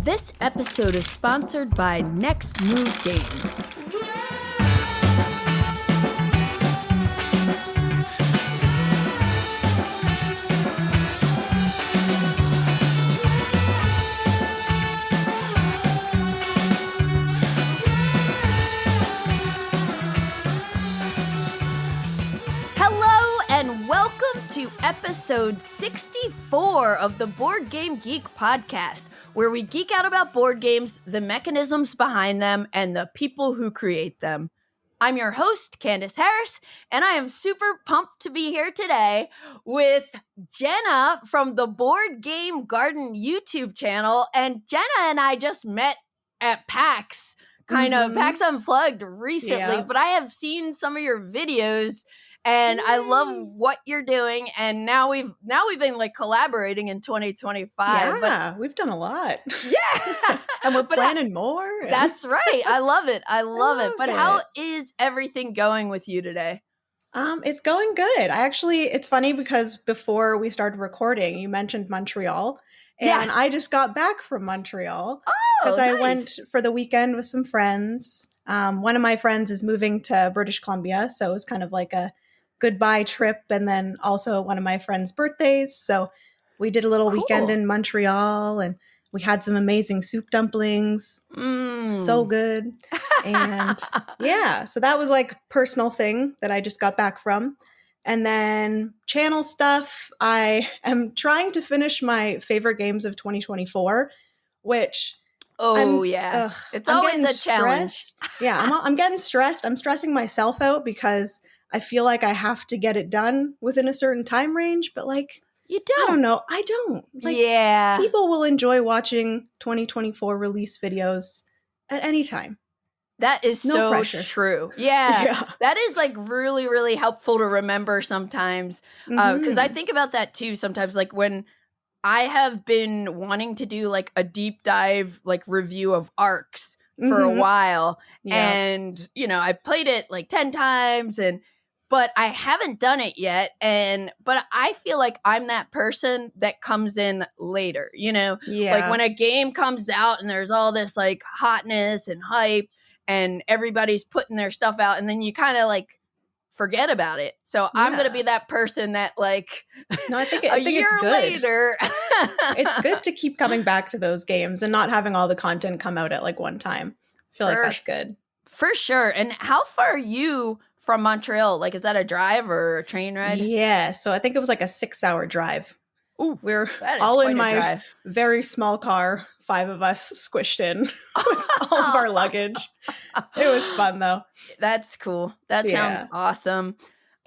This episode is sponsored by Next Move Games. To episode 64 of the Board Game Geek podcast, where we geek out about board games, the mechanisms behind them, and the people who create them. I'm your host, Candace Harris, and I am super pumped to be here today with Jenna from the Board Game Garden YouTube channel. And Jenna and I just met at PAX, PAX Unplugged recently, but I have seen some of your videos. And I love what you're doing, and now we've been like collaborating in 2025. Yeah, we've done a lot. Yeah, and we're planning more. That's right. I love it. I love it. But how is everything going with you today? It's going good. It's funny because before we started recording, you mentioned Montreal, and I just got back from Montreal because I went for the weekend with some friends. One of my friends is moving to British Columbia, so it was kind of like a goodbye trip, and then also one of my friends' birthdays. So we did a little weekend in Montreal, and we had some amazing soup dumplings. So good. And so that was like a personal thing that I just got back from. And then channel stuff. I am trying to finish my favorite games of 2024, which it's always a challenge. I'm getting stressed. I'm stressing myself out because I feel like I have to get it done within a certain time range, but like, you don't. I don't know. I don't. Like, people will enjoy watching 2024 release videos at any time. That is no so pressure. True. Yeah. That is like really, really helpful to remember sometimes. Because I think about that too sometimes, like when I have been wanting to do like a deep dive, like review of arcs for a while. And, I played it like 10 times but I haven't done it yet. But I feel like I'm that person that comes in later, like when a game comes out and there's all this like hotness and hype and everybody's putting their stuff out and then you kind of like forget about it. So I'm going to be that person that like I think a year it's good. Later. It's good to keep coming back to those games and not having all the content come out at like one time. I feel like that's good. For sure. And how far are you from Montreal? Like, is that a drive or a train ride? Yeah. So I think it was like a 6-hour drive. Ooh, we're all in my very small car, 5 of us squished in with all of our luggage. It was fun though. That's cool. That sounds awesome.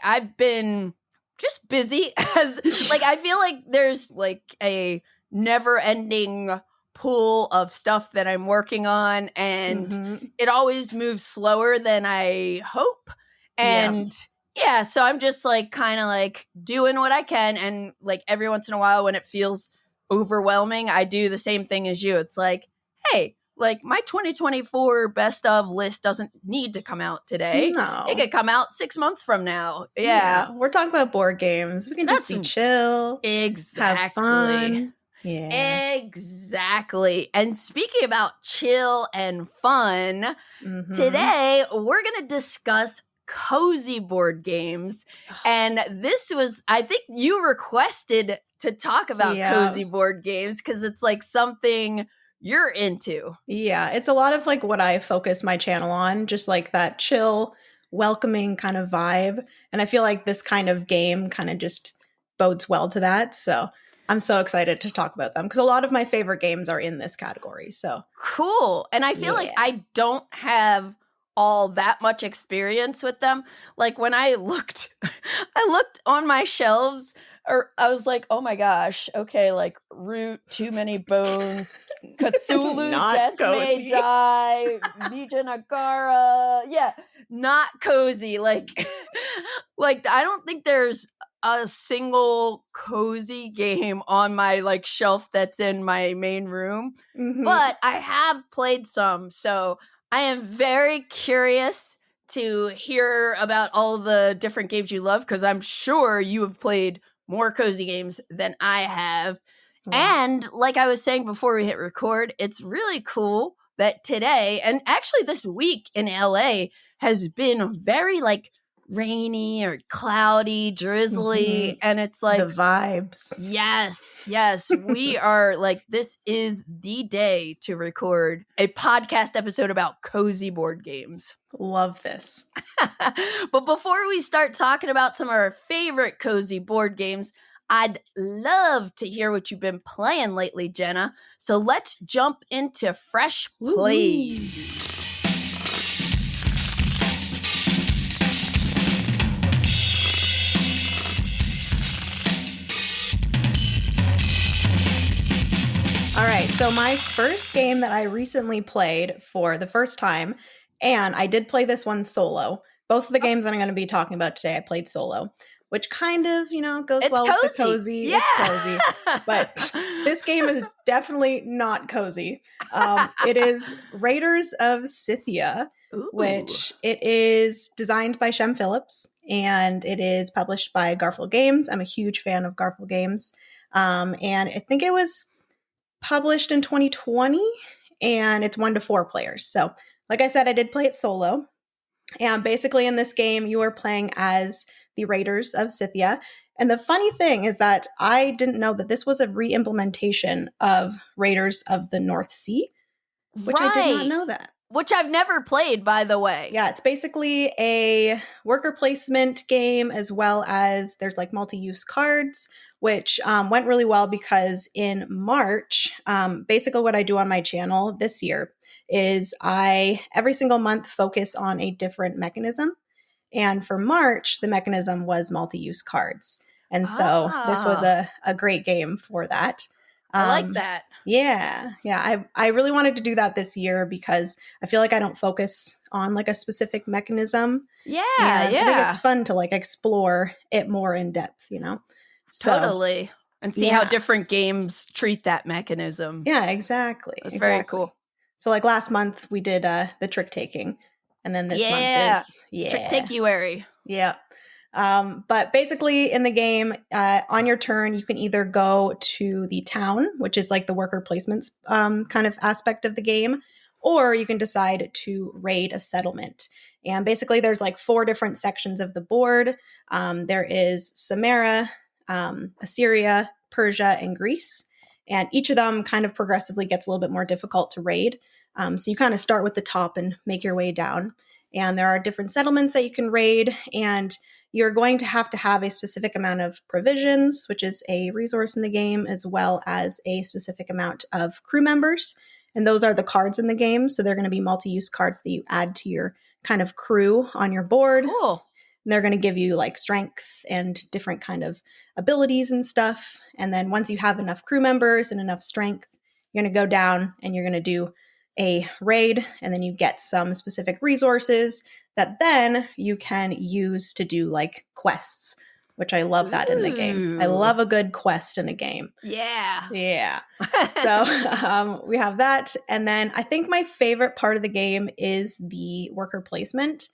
I've been just busy as like, I feel like there's like a never ending pool of stuff that I'm working on and it always moves slower than I hope. And so I'm just like kind of like doing what I can. And like every once in a while when it feels overwhelming, I do the same thing as you. It's like, hey, like my 2024 best of list doesn't need to come out today. No. It could come out 6 months from now. We're talking about board games. We can just be chill. Exactly. Have fun. Yeah. Exactly. And speaking about chill and fun, today we're going to discuss cozy board games. And this was, I think you requested to talk about cozy board games because it's like something you're into. Yeah, it's a lot of like what I focus my channel on, just like that chill, welcoming kind of vibe. And I feel like this kind of game kind of just bodes well to that. So I'm so excited to talk about them because a lot of my favorite games are in this category. So cool. And I feel like I don't have all that much experience with them. Like when I looked on my shelves, or I was like, oh my gosh, okay, like Root, Too Many Bones, Cthulhu, Death May Die, Vijayanagara. Not cozy. Like I don't think there's a single cozy game on my like shelf that's in my main room, but I have played some. So I am very curious to hear about all the different games you love because I'm sure you have played more cozy games than I have. And like I was saying before we hit record, it's really cool that today, and actually this week in LA, has been very like rainy or cloudy, drizzly, and it's like the vibes. Yes, we are like, this is the day to record a podcast episode about cozy board games. Love this. But before we start talking about some of our favorite cozy board games, I'd love to hear what you've been playing lately, Jenna. So let's jump into fresh plays. All right, so my first game that I recently played for the first time, and I did play this one solo. Both of the games that I'm going to be talking about today, I played solo, which kind of, goes it's well cozy. With the cozy. Yeah. It's cozy. But this game is definitely not cozy. It is Raiders of Scythia, which it is designed by Shem Phillips, and it is published by Garfield Games. I'm a huge fan of Garfield Games. And I think it was published in 2020, and it's 1 to 4 players. So, like I said, I did play it solo. And basically in this game, you are playing as the Raiders of Scythia. And the funny thing is that I didn't know that this was a re-implementation of Raiders of the North Sea, which I did not know that. Which I've never played, by the way. Yeah, it's basically a worker placement game, as well as there's like multi-use cards, which went really well because in March, basically what I do on my channel this year is I every single month focus on a different mechanism. And for March, the mechanism was multi-use cards. And so this was a great game for that. I like that. Yeah. I really wanted to do that this year because I feel like I don't focus on like a specific mechanism. Yeah. I think it's fun to like explore it more in depth, Totally. And see how different games treat that mechanism. Yeah, exactly. That's very cool. So like last month we did the trick taking, and then this month is trick takeuary. Yeah. But basically in the game, on your turn, you can either go to the town, which is like the worker placements kind of aspect of the game, or you can decide to raid a settlement. And basically there's like 4 different sections of the board. There is Samara, Assyria, Persia, and Greece. And each of them kind of progressively gets a little bit more difficult to raid. So you kind of start with the top and make your way down. And there are different settlements that you can raid, and you're going to have a specific amount of provisions, which is a resource in the game, as well as a specific amount of crew members. And those are the cards in the game. So they're going to be multi-use cards that you add to your kind of crew on your board. Cool. And they're going to give you like strength and different kind of abilities and stuff. And then once you have enough crew members and enough strength, you're going to go down and you're going to do a raid, and then you get some specific resources that then you can use to do like quests, which I love that in the game. I love a good quest in a game. Yeah. So we have that. And then I think my favorite part of the game is the worker placement,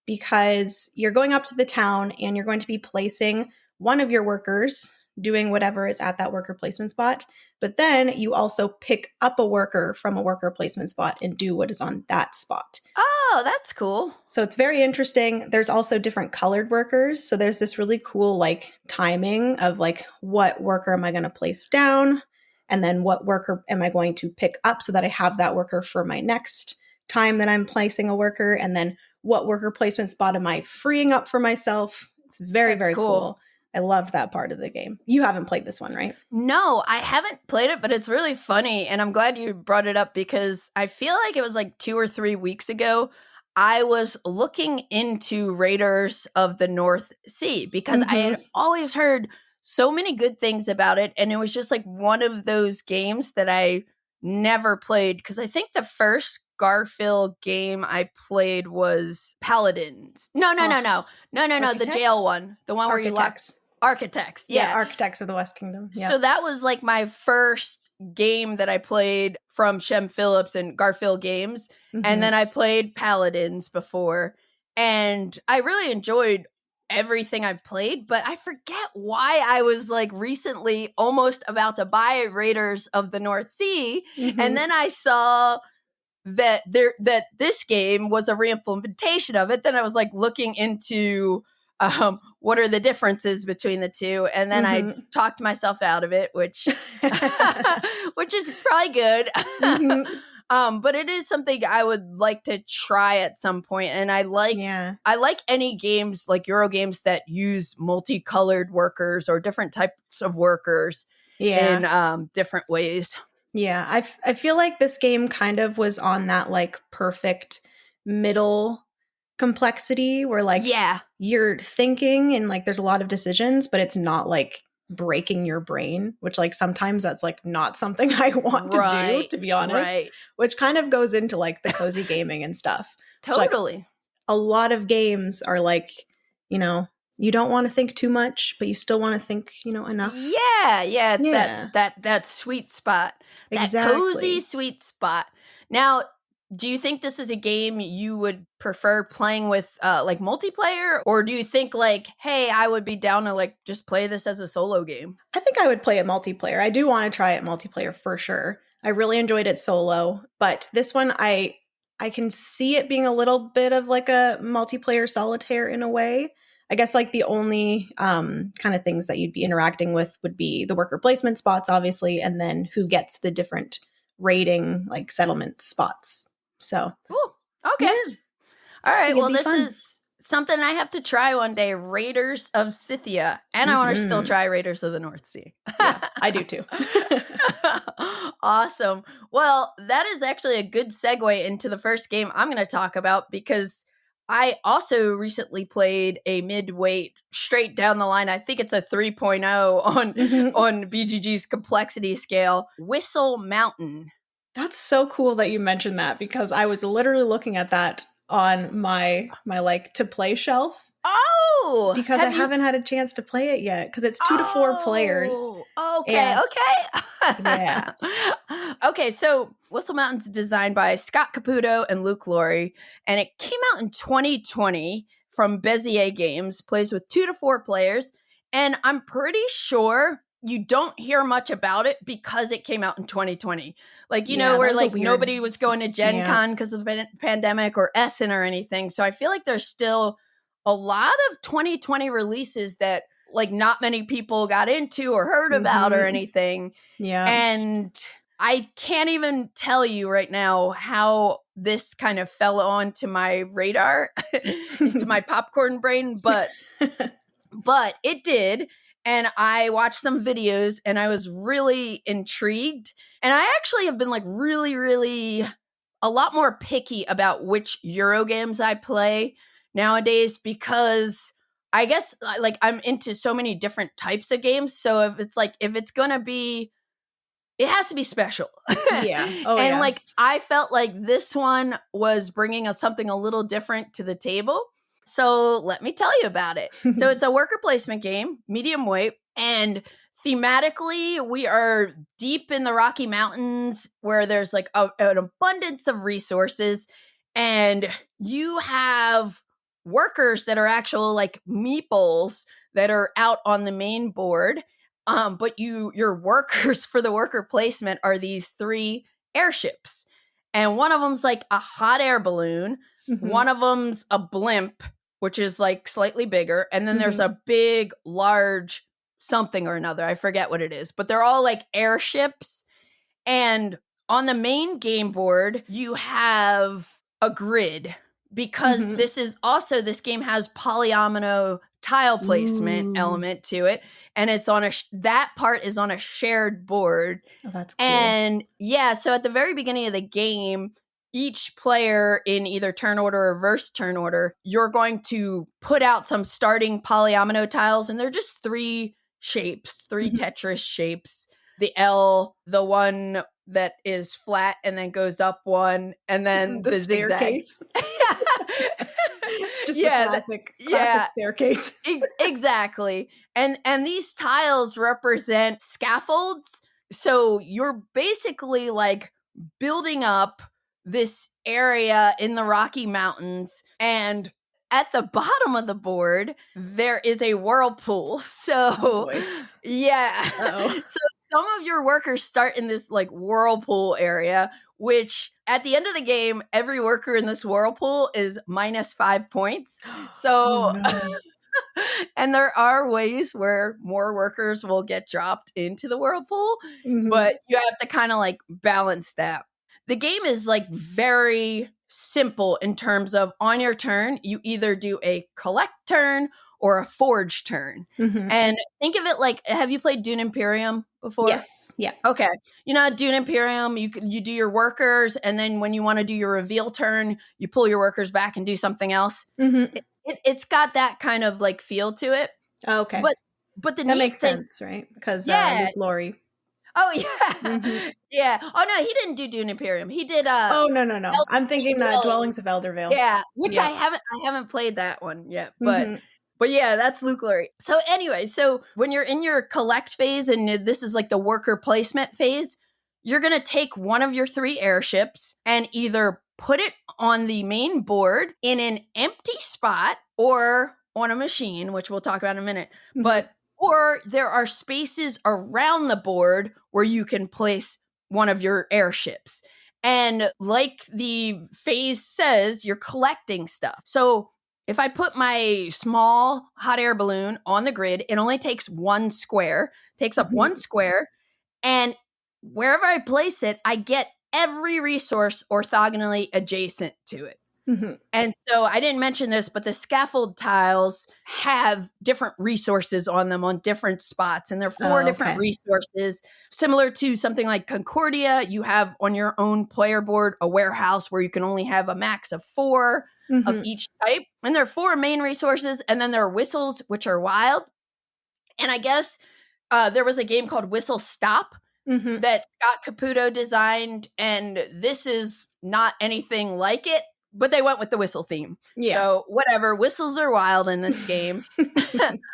because you're going up to the town and you're going to be placing one of your workers doing whatever is at that worker placement spot. But then you also pick up a worker from a worker placement spot and do what is on that spot. Oh, that's cool. So it's very interesting. There's also different colored workers. So there's this really cool like timing of like, what worker am I going to place down? And then what worker am I going to pick up so that I have that worker for my next time that I'm placing a worker? And then what worker placement spot am I freeing up for myself? It's very, very cool. I loved that part of the game. You haven't played this one, right? No, I haven't played it, but it's really funny. And I'm glad you brought it up because I feel like it was like 2 or 3 weeks ago, I was looking into Raiders of the North Sea because I had always heard so many good things about it. And it was just like one of those games that I never played because I think the first Garfield game I played was Paladins. No, the jail one. The one where you lock Architects. Yeah, Architects of the West Kingdom. Yeah. So that was like my first game that I played from Shem Phillips and Garfield Games. And then I played Paladins before. And I really enjoyed everything I've played, but I forget why I was like recently almost about to buy Raiders of the North Sea. And then I saw that this game was a reimplementation of it. Then I was like looking into what are the differences between the two, and then I talked myself out of it, which which is probably good. But it is something I would like to try at some point, and I like any games like Euro games that use multicolored workers or different types of workers in different ways. Yeah, I feel like this game kind of was on that like perfect middle complexity where like you're thinking and like there's a lot of decisions, but it's not like breaking your brain, which like sometimes that's like not something I want to do, to be honest, which kind of goes into like the cozy gaming and stuff. Totally. Like, a lot of games are like, you know, you don't want to think too much, but you still want to think, you know, enough. Yeah. That sweet spot. That cozy sweet spot. Now, do you think this is a game you would prefer playing with like multiplayer? Or do you think like, hey, I would be down to like just play this as a solo game? I think I would play it multiplayer. I do want to try it multiplayer for sure. I really enjoyed it solo, but this one I can see it being a little bit of like a multiplayer solitaire in a way. I guess like the only kind of things that you'd be interacting with would be the worker placement spots, obviously, and then who gets the different raiding like settlement spots. So, okay. Yeah. All right. Well, this is something I have to try one day. Raiders of Scythia. And I want to still try Raiders of the North Sea. Yeah, I do too. Awesome. Well, that is actually a good segue into the first game I'm going to talk about, because I also recently played a mid-weight straight down the line. I think it's a 3.0 on BGG's complexity scale. Whistle Mountain. That's so cool that you mentioned that, because I was literally looking at that on my like to play shelf. Oh, because I haven't had a chance to play it yet, because it's 2 to 4 players. Okay. Yeah. Okay, so Whistle Mountain's designed by Scott Caputo and Luke Laurie, and it came out in 2020 from Bezier Games, plays with 2 to 4 players, and I'm pretty sure you don't hear much about it because it came out in 2020. Like, you know, where like nobody was going to Gen Con because of the pandemic or Essen or anything. So I feel like there's still a lot of 2020 releases that like not many people got into or heard about or anything. Yeah. And I can't even tell you right now how this kind of fell onto my radar, into my popcorn brain, but it did. And I watched some videos and I was really intrigued. And I actually have been like really, really a lot more picky about which Euro games I play nowadays, because I guess like I'm into so many different types of games. So if it's going to be, it has to be special. Yeah. And like, I felt like this one was bringing us something a little different to the table. So let me tell you about it. So it's a worker placement game, medium weight, and thematically we are deep in the Rocky Mountains where there's like an abundance of resources, and you have workers that are actual like meeples that are out on the main board. But your workers for the worker placement are these 3 airships. And one of them's like a hot air balloon. One of them's a blimp, which is like slightly bigger. And then there's a big, large something or another. I forget what it is, but they're all like airships. And on the main game board, you have a grid, because this game has polyomino tile placement element to it, and it's on that part is on a shared board. Oh, that's cool. And so at the very beginning of the game, each player in either turn order or reverse turn order, you're going to put out some starting polyomino tiles, and they're just 3 shapes, 3 Tetris shapes. The L, the one that is flat and then goes up one, and then the staircase. Just the classic staircase. Exactly. And these tiles represent scaffolds. So you're basically like building up this area in the Rocky Mountains, and at the bottom of the board, there is a whirlpool. So, yeah. So some of your workers start in this like whirlpool area, which at the end of the game, every worker in this whirlpool is -5 points. So, and there are ways where more workers will get dropped into the whirlpool, but you have to kind of like balance that. The game is like very simple in terms of on your turn, you either do a collect turn or a forge turn. And think of it like, have you played Dune Imperium before? Yes. Yeah. Okay. You know, Dune Imperium, you do your workers, and then when you want to do your reveal turn, you pull your workers back and do something else. It's got that kind of like feel to it. Okay. But the that makes sense, right? Because Luke Laurie. Oh yeah. Yeah. Oh no, he didn't do Dune Imperium. He did Oh no. I'm thinking Dwellings of Eldervale. Yeah, which I haven't played that one yet, but yeah, that's Luke Laurie. So anyway, so when you're in your collect phase and this is like the worker placement phase, you're going to take one of your 3 airships and either put it on the main board in an empty spot or on a machine, which we'll talk about in a minute. Or there are spaces around the board where you can place one of your airships. And like the phase says, you're collecting stuff. So if I put my small hot air balloon on the grid, it only takes 1 square, takes up 1 square. And wherever I place it, I get every resource orthogonally adjacent to it. And so I didn't mention this, but the scaffold tiles have different resources on them on different spots. And there are 4 different resources, similar to something like Concordia. You have on your own player board a warehouse where you can only have a max of 4 of each type. And there are 4 main resources. And then there are whistles, which are wild. And I guess there was a game called Whistle Stop that Scott Caputo designed. And this is not anything like it. But they went with the whistle theme. Yeah. So whatever, whistles are wild in this game.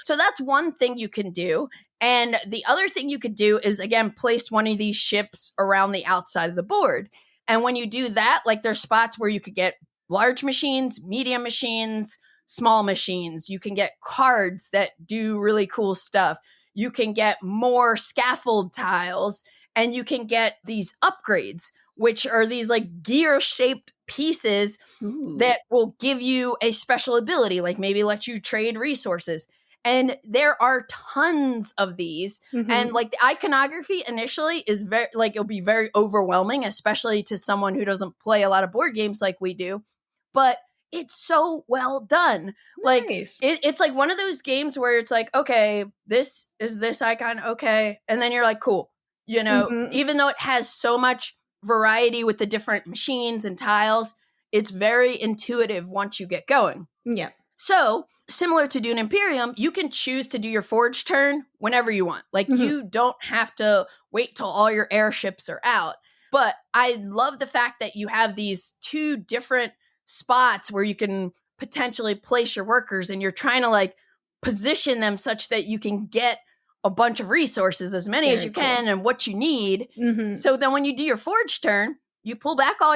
So that's one thing you can do. And the other thing you could do is, again, place one of these ships around the outside of the board. And when you do that, like there's spots where you could get large machines, medium machines, small machines. You can get cards that do really cool stuff. You can get more scaffold tiles, and you can get these upgrades, which are these like gear-shaped pieces that will give you a special ability, like maybe let you trade resources. And there are tons of these. And like the iconography initially is very, like, it'll be very overwhelming, especially to someone who doesn't play a lot of board games like we do. But it's so well done. Like it's like one of those games where it's like, okay, this is this icon. Okay. And then you're like, cool. You know, even though it has so much variety with the different machines and tiles, it's very intuitive once you get going. Yeah. So similar to Dune Imperium, you can choose to do your forge turn whenever you want. Like you don't have to wait till all your airships are out. But I love the fact that you have these 2 different spots where you can potentially place your workers, and you're trying to like position them such that you can get a bunch of resources, as many as you can, and what you need. So then when you do your forge turn, you pull back all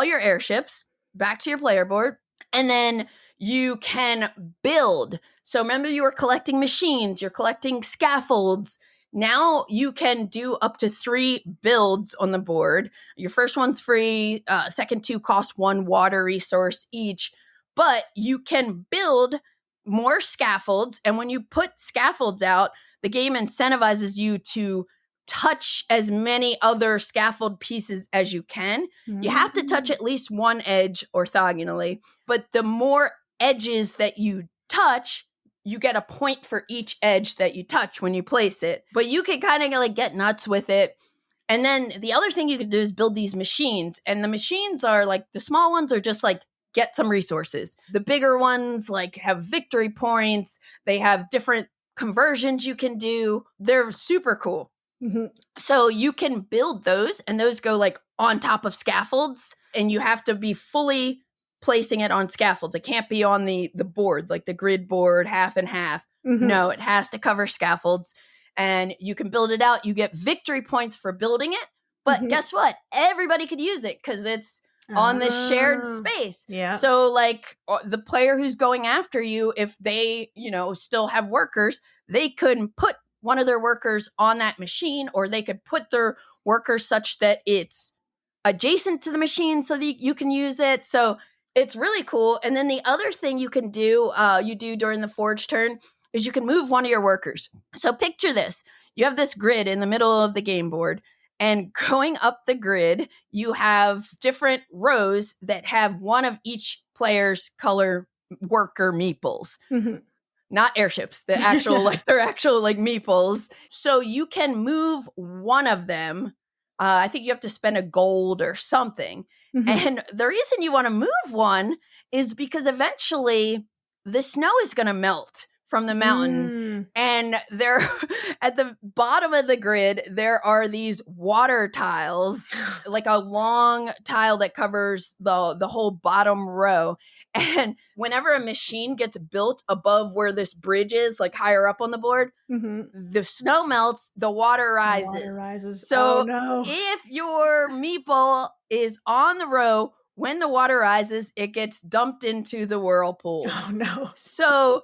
your airships back to your player board, and then you can build. So remember, you were collecting machines, you're collecting scaffolds. Now you can do up to 3 builds on the board. Your first one's free. Second 2 cost 1 water resource each, but you can build more scaffolds. And when you put scaffolds out, the game incentivizes you to touch as many other scaffold pieces as you can. You have to touch at least 1 edge orthogonally, but the more edges that you touch, you get a point for each edge that you touch when you place it. But you can kind of like get nuts with it. And then the other thing you could do is build these machines. And the machines are like, the small ones are just like, get some resources. The bigger ones like have victory points. They have different conversions you can do. They're super cool. So you can build those, and those go like on top of scaffolds, and you have to be fully placing it on scaffolds. It can't be on the board, like the grid board, half and half. No, it has to cover scaffolds, and you can build it out. You get victory points for building it, but guess what? Everybody could use it because it's on this shared space. Yeah. So like the player who's going after you, if they, still have workers, they could put one of their workers on that machine, or they could put their workers such that it's adjacent to the machine so that you can use it. So it's really cool. And then the other thing you can do, during the forge turn, is you can move one of your workers. So picture this. You have this grid in the middle of the game board, and going up the grid, you have different rows that have one of each player's color worker meeples. Mm-hmm. Not airships, they're actual meeples. So you can move one of them. I think you have to spend a gold or something. Mm-hmm. And the reason you want to move one is because eventually the snow is going to melt from the mountain. And there, at the bottom of the grid, there are these water tiles, like a long tile that covers the whole bottom row. And whenever a machine gets built above where this bridge is, like higher up on the board, the snow melts, the water rises. So if your meeple is on the row, when the water rises, it gets dumped into the whirlpool. Oh, no. So,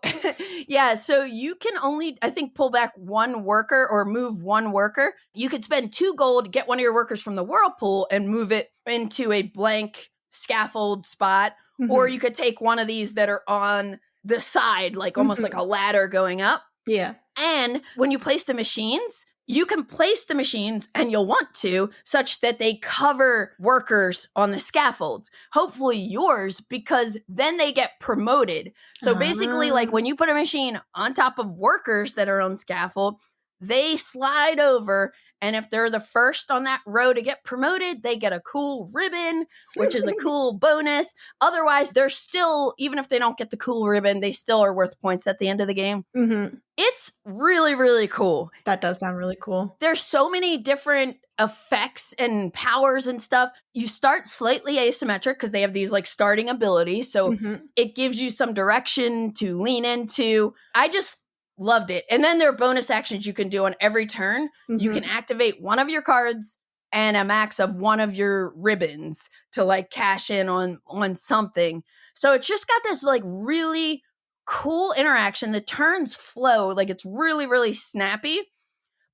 so you can only, I think, pull back one worker or move one worker. You could spend 2 gold, get one of your workers from the whirlpool and move it into a blank scaffold spot. Mm-hmm. Or you could take one of these that are on the side, like almost like a ladder going up. Yeah. And when you place the machines, you can place the machines, and you'll want to, such that they cover workers on the scaffolds. Hopefully yours, because then they get promoted. So basically, like when you put a machine on top of workers that are on scaffold, they slide over. And if they're the first on that row to get promoted, they get a cool ribbon, which is a cool bonus. Otherwise, they're still, even if they don't get the cool ribbon, they still are worth points at the end of the game. Mm-hmm. It's really, really cool. That does sound really cool. There's so many different effects and powers and stuff. You start slightly asymmetric because they have these like starting abilities. So it gives you some direction to lean into. I just loved it. And then there are bonus actions you can do on every turn. You can activate one of your cards and a max of one of your ribbons to like cash in on something. So it's just got this like really cool interaction. The turns flow, like it's really, really snappy.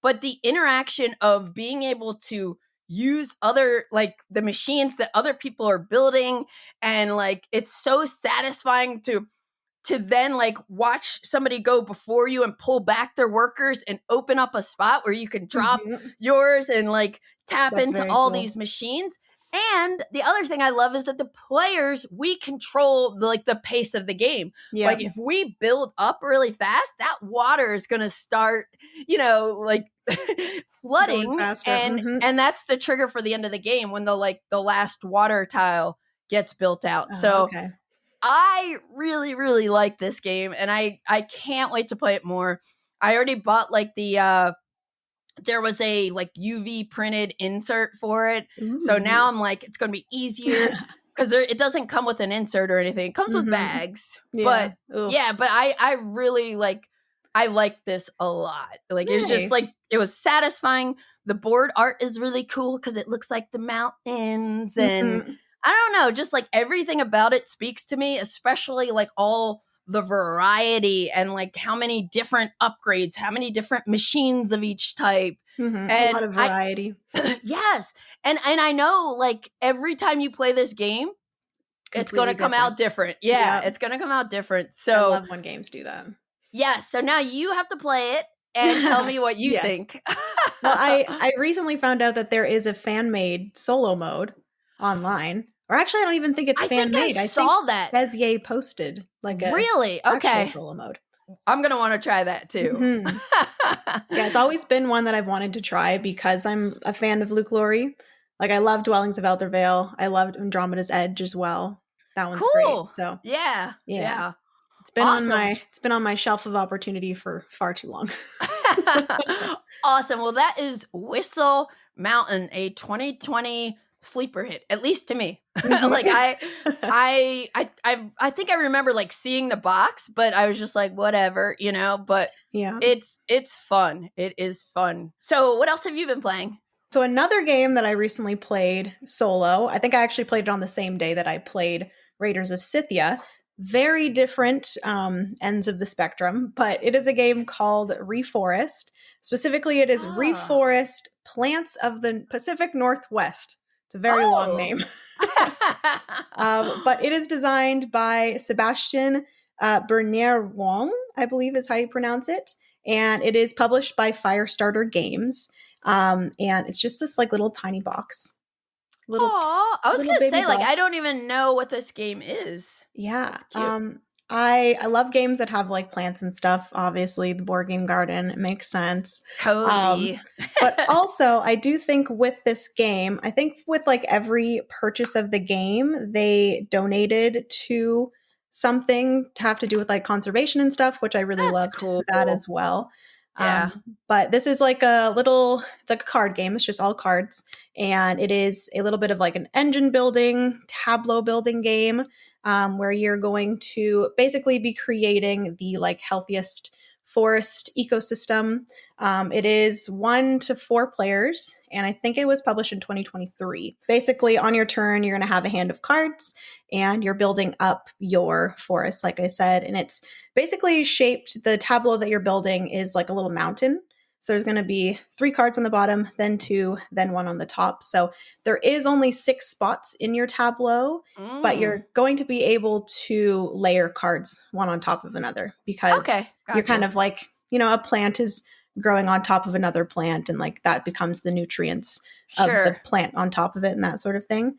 But the interaction of being able to use other, like the machines that other people are building, and like it's so satisfying to then like watch somebody go before you and pull back their workers and open up a spot where you can drop yours and like tap into all these machines. And the other thing I love is that the players, we control the pace of the game. Yeah. Like if we build up really fast, that water is going to start, flooding faster. And that's the trigger for the end of the game when the last water tile gets built out. Okay. I really, really like this game, and I can't wait to play it more. I already bought there was a UV printed insert for it. Ooh. So now I'm like, it's going to be easier because it doesn't come with an insert or anything. It comes with bags, but I really I like this a lot. Like nice. It's just it was satisfying. The board art is really cool because it looks like the mountains and I don't know, just everything about it speaks to me, especially all the variety and how many different upgrades, how many different machines of each type. And a lot of variety. Yes. And I know every time you play this game, it's going to come out different. Yeah, it's going to come out different. So I love when games do that. Yeah. So now you have to play it and tell me what you think. Well, I recently found out that there is a fan-made solo mode online. Or actually, I don't even think it's fan-made. I saw that. Bezier posted a really? Okay. solo mode. I'm going to want to try that too. Yeah, it's always been one that I've wanted to try because I'm a fan of Luke Laurie. I love Dwellings of Elder Vale. I loved Andromeda's Edge as well. That one's great. So yeah. It's been on my shelf of opportunity for far too long. Awesome. Well, that is Whistle Mountain, a 2020 sleeper hit, at least to me. I think I remember seeing the box, but I was just whatever, but yeah, it's fun. It is fun. So what else have you been playing? So another game that I recently played solo, I think I actually played it on the same day that I played Raiders of Scythia. Very different ends of the spectrum, but it is a game called Reforest. Specifically, it is Reforest Plants of the Pacific Northwest. It's a very long name. But it is designed by Sebastian Bernier Wong, I believe is how you pronounce it. And it is published by Firestarter Games. And it's just this like little tiny box. I was going to say, like, I don't even know what this game is. Yeah. I love games that have like plants and stuff. Obviously, the board game garden, it makes sense. Cozy. But also, I do think with this game, I think with like every purchase of the game, they donated to something to have to do with like conservation and stuff, which I really loved that as well. Yeah. But this is like it's like a card game. It's just all cards. And it is a little bit of like an engine building, tableau building game where you're going to basically be creating the like healthiest forest ecosystem. It is 1 to 4 players, and I think it was published in 2023. Basically, on your turn, you're going to have a hand of cards, and you're building up your forest, like I said. And it's basically shaped, the tableau that you're building is like a little mountain. So there's going to be 3 cards on the bottom, then 2, then 1 on the top. So there is only 6 spots in your tableau, but you're going to be able to layer cards one on top of another because you're kind of like, a plant is growing on top of another plant, and like that becomes the nutrients of the plant on top of it and that sort of thing.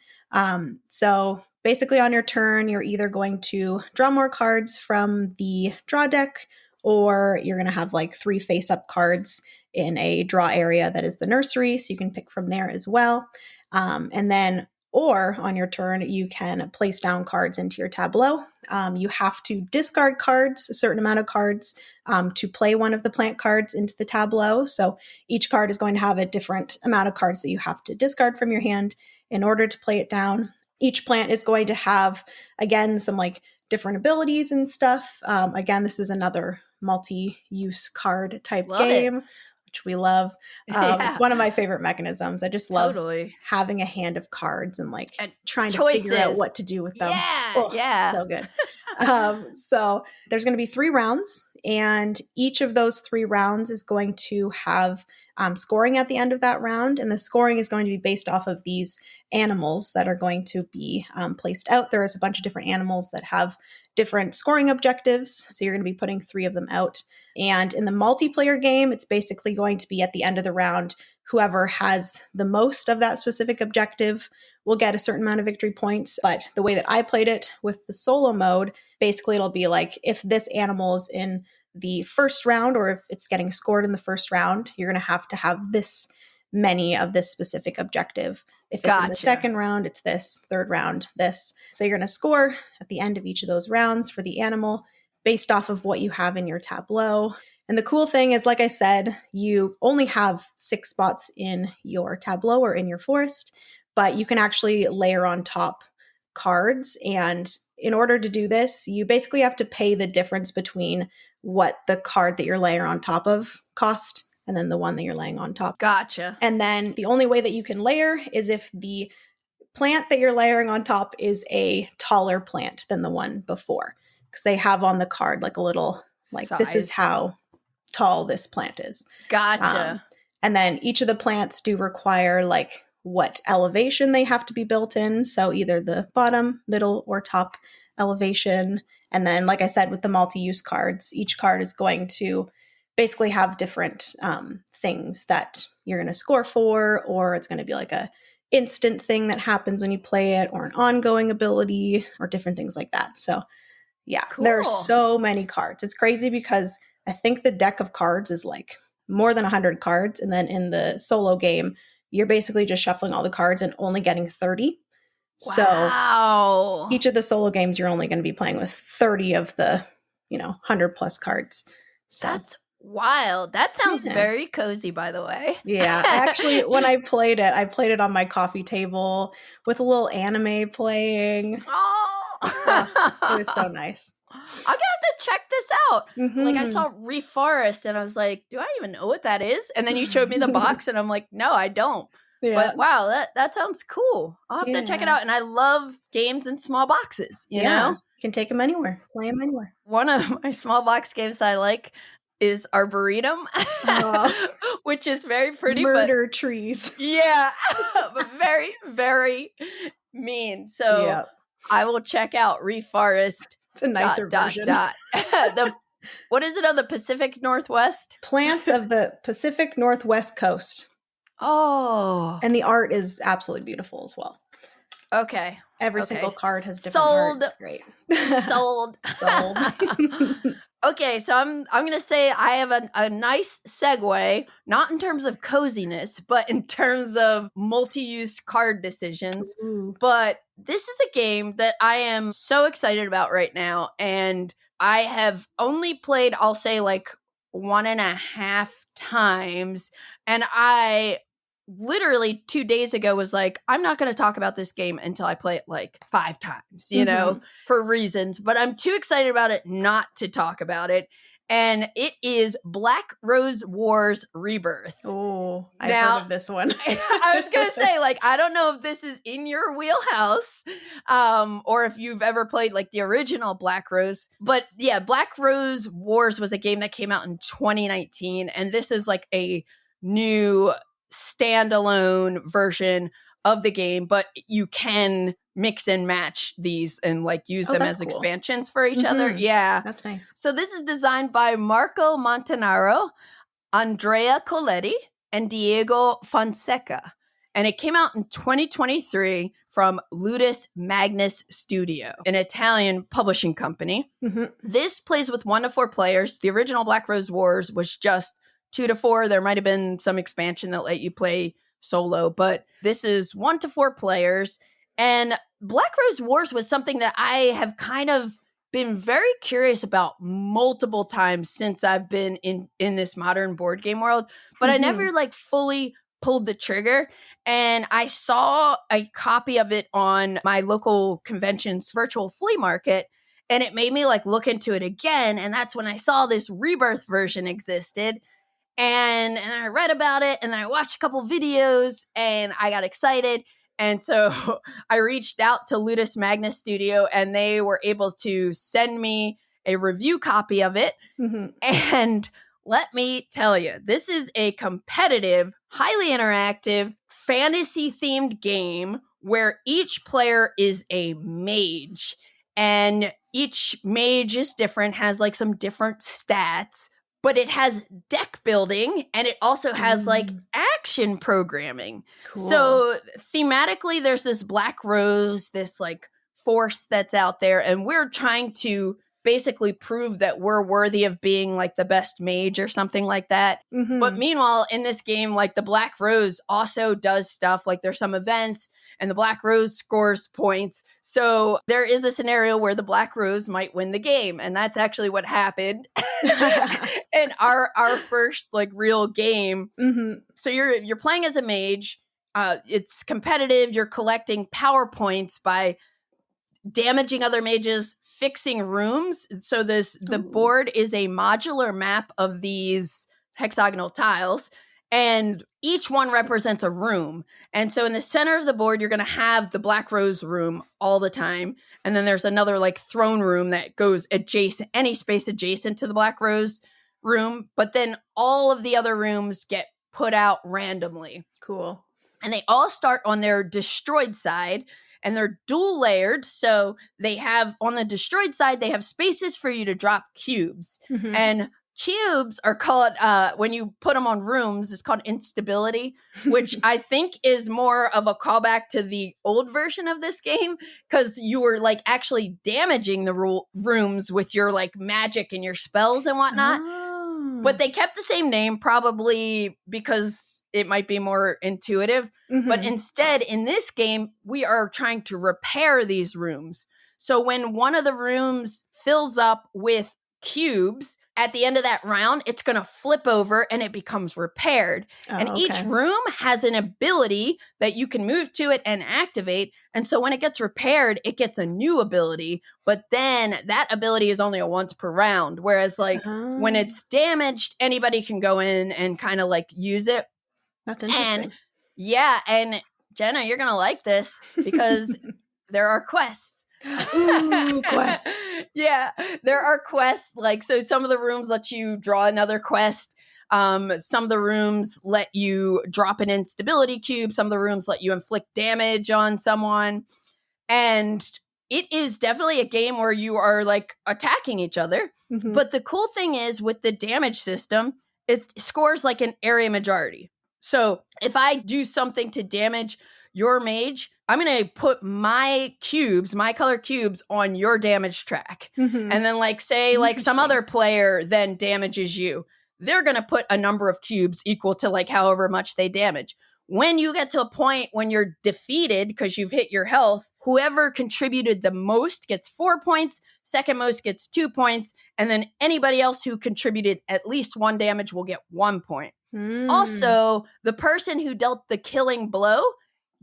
So basically on your turn, you're either going to draw more cards from the draw deck, or you're going to have like 3 face-up cards in a draw area that is the nursery, so you can pick from there as well. And then, or on your turn, you can place down cards into your tableau. You have to discard cards, a certain amount of cards, to play one of the plant cards into the tableau. So each card is going to have a different amount of cards that you have to discard from your hand in order to play it down. Each plant is going to have, again, some like different abilities and stuff. Again, this is another multi-use card type game, which we love. It's one of my favorite mechanisms. I just love having a hand of cards and like trying to figure out what to do with them. So good. So there's going to be 3 rounds, and each of those 3 rounds is going to have scoring at the end of that round. And the scoring is going to be based off of these animals that are going to be placed out. There is a bunch of different animals that have different scoring objectives. So you're going to be putting 3 of them out. And in the multiplayer game, it's basically going to be at the end of the round, whoever has the most of that specific objective will get a certain amount of victory points. But the way that I played it with the solo mode, basically it'll be like if this animal is in the first round, or if it's getting scored in the first round, you're going to have this many of this specific objective. If it's in the second round, it's this. Third round, this. So you're going to score at the end of each of those rounds for the animal based off of what you have in your tableau. And the cool thing is, like I said, you only have 6 spots in your tableau or in your forest, but you can actually layer on top cards. And in order to do this, you basically have to pay the difference between what the card that you're layering on top of cost and then the one that you're laying on top. Gotcha. And then the only way that you can layer is if the plant that you're layering on top is a taller plant than the one before. Because they have on the card like a little, like, size. This is how tall this plant is. Gotcha. And then each of the plants do require like what elevation they have to be built in. So either the bottom, middle, or top elevation. And then, like I said, with the multi-use cards, each card is going to basically have different things that you're going to score for, or it's going to be like a instant thing that happens when you play it, or an ongoing ability, or different things like that. So yeah, there are so many cards. It's crazy because I think the deck of cards is like more than 100 cards. And then in the solo game, you're basically just shuffling all the cards and only getting 30. Wow. So each of the solo games, you're only going to be playing with 30 of the, 100 plus cards. So. That's wild. That sounds very cozy, by the way. Yeah. Actually, when I played it on my coffee table with a little anime playing. It was so nice. I'm gonna have to check this out. Mm-hmm. Like, I saw Reforest and I was like, do I even know what that is? And then you showed me the box and I'm like, no, I don't. But wow, that sounds cool. I'll have to check it out. And I love games in small boxes, you know? You can take them anywhere, play them anywhere. One of my small box games I like is Arboretum, which is very pretty. Murder trees. Yeah, but very, very mean. So I will check out Reforest. It's a nicer version. What is it on the Pacific Northwest? Plants of the Pacific Northwest coast. Oh. And the art is absolutely beautiful as well. Okay. Every single card has different art. It's great. Sold. Okay, so I'm going to say I have a nice segue, not in terms of coziness, but in terms of multi-use card decisions. Ooh. But this is a game that I am so excited about right now, and I have only played, I'll say, like 1.5 times, and I literally 2 days ago was like, I'm not going to talk about this game until I play it like 5 times, you know, for reasons, but I'm too excited about it not to talk about it. And it is Black Rose Wars Rebirth. Oh, I've heard of this one. I was going to say, like, I don't know if this is in your wheelhouse, or if you've ever played like the original Black Rose, but yeah, Black Rose Wars was a game that came out in 2019. And this is like a new standalone version of the game, but you can mix and match these and like use them as expansions for each other. Yeah. That's nice. So this is designed by Marco Montanaro, Andrea Coletti, and Diego Fonseca. And it came out in 2023 from Ludus Magnus Studio, an Italian publishing company. This plays with 1 to 4 players. The original Black Rose Wars was just 2 to 4. There might have been some expansion that let you play solo, but this is 1 to 4 players. And Black Rose Wars was something that I have kind of been very curious about multiple times since I've been in this modern board game world, but I never like fully pulled the trigger. And I saw a copy of it on my local convention's virtual flea market, and it made me like look into it again. And that's when I saw this Rebirth version existed. And I read about it, and then I watched a couple videos, and I got excited. And so I reached out to Ludus Magnus Studio, and they were able to send me a review copy of it. And let me tell you, this is a competitive, highly interactive, fantasy-themed game where each player is a mage. And each mage is different, has like some different stats. But it has deck building, and it also has like action programming. Cool. So thematically, there's this Black Rose, this like force that's out there, and we're trying to basically prove that we're worthy of being like the best mage or something like that. But meanwhile, in this game, like the Black Rose also does stuff, like there's some events and the Black Rose scores points. So there is a scenario where the Black Rose might win the game, and that's actually what happened in our first like real game. So you're playing as a mage. It's competitive. You're collecting power points by damaging other mages, fixing rooms. So the board is a modular map of these hexagonal tiles, and each one represents a room. And so in the center of the board, you're going to have the Black Rose room all the time. And then there's another like throne room that goes adjacent, any space adjacent to the Black Rose room. But then all of the other rooms get put out randomly. Cool. And they all start on their destroyed side. And they're dual layered. So they have, on the destroyed side, they have spaces for you to drop cubes. And cubes are called, when you put them on rooms, it's called instability, which I think is more of a callback to the old version of this game, because you were like actually damaging the rooms with your like magic and your spells and whatnot. But they kept the same name, probably because it might be more intuitive. But instead, in this game, we are trying to repair these rooms. So when one of the rooms fills up with cubes, at the end of that round, it's going to flip over and it becomes repaired. Each room has an ability that you can move to it and activate. And so when it gets repaired, it gets a new ability. But then that ability is only a once per round. Whereas like when it's damaged, anybody can go in and kind of like use it. That's interesting. Yeah, and Jenna, you're gonna like this because there are quests. Ooh, quests. Yeah, there are quests. Like, so some of the rooms let you draw another quest. Some of the rooms let you drop an instability cube. Some of the rooms let you inflict damage on someone. And it is definitely a game where you are like attacking each other. Mm-hmm. But the cool thing is with the damage system, it scores like an area majority. So if I do something to damage your mage, I'm going to put my cubes, my color cubes on your damage track. Mm-hmm. And then like say like some other player then damages you. They're going to put a number of cubes equal to like however much they damage. When you get to a point when you're defeated because you've hit your health, whoever contributed the most gets 4 points, second most gets 2 points, and then anybody else who contributed at least 1 damage will get 1 point. Also, the person who dealt the killing blow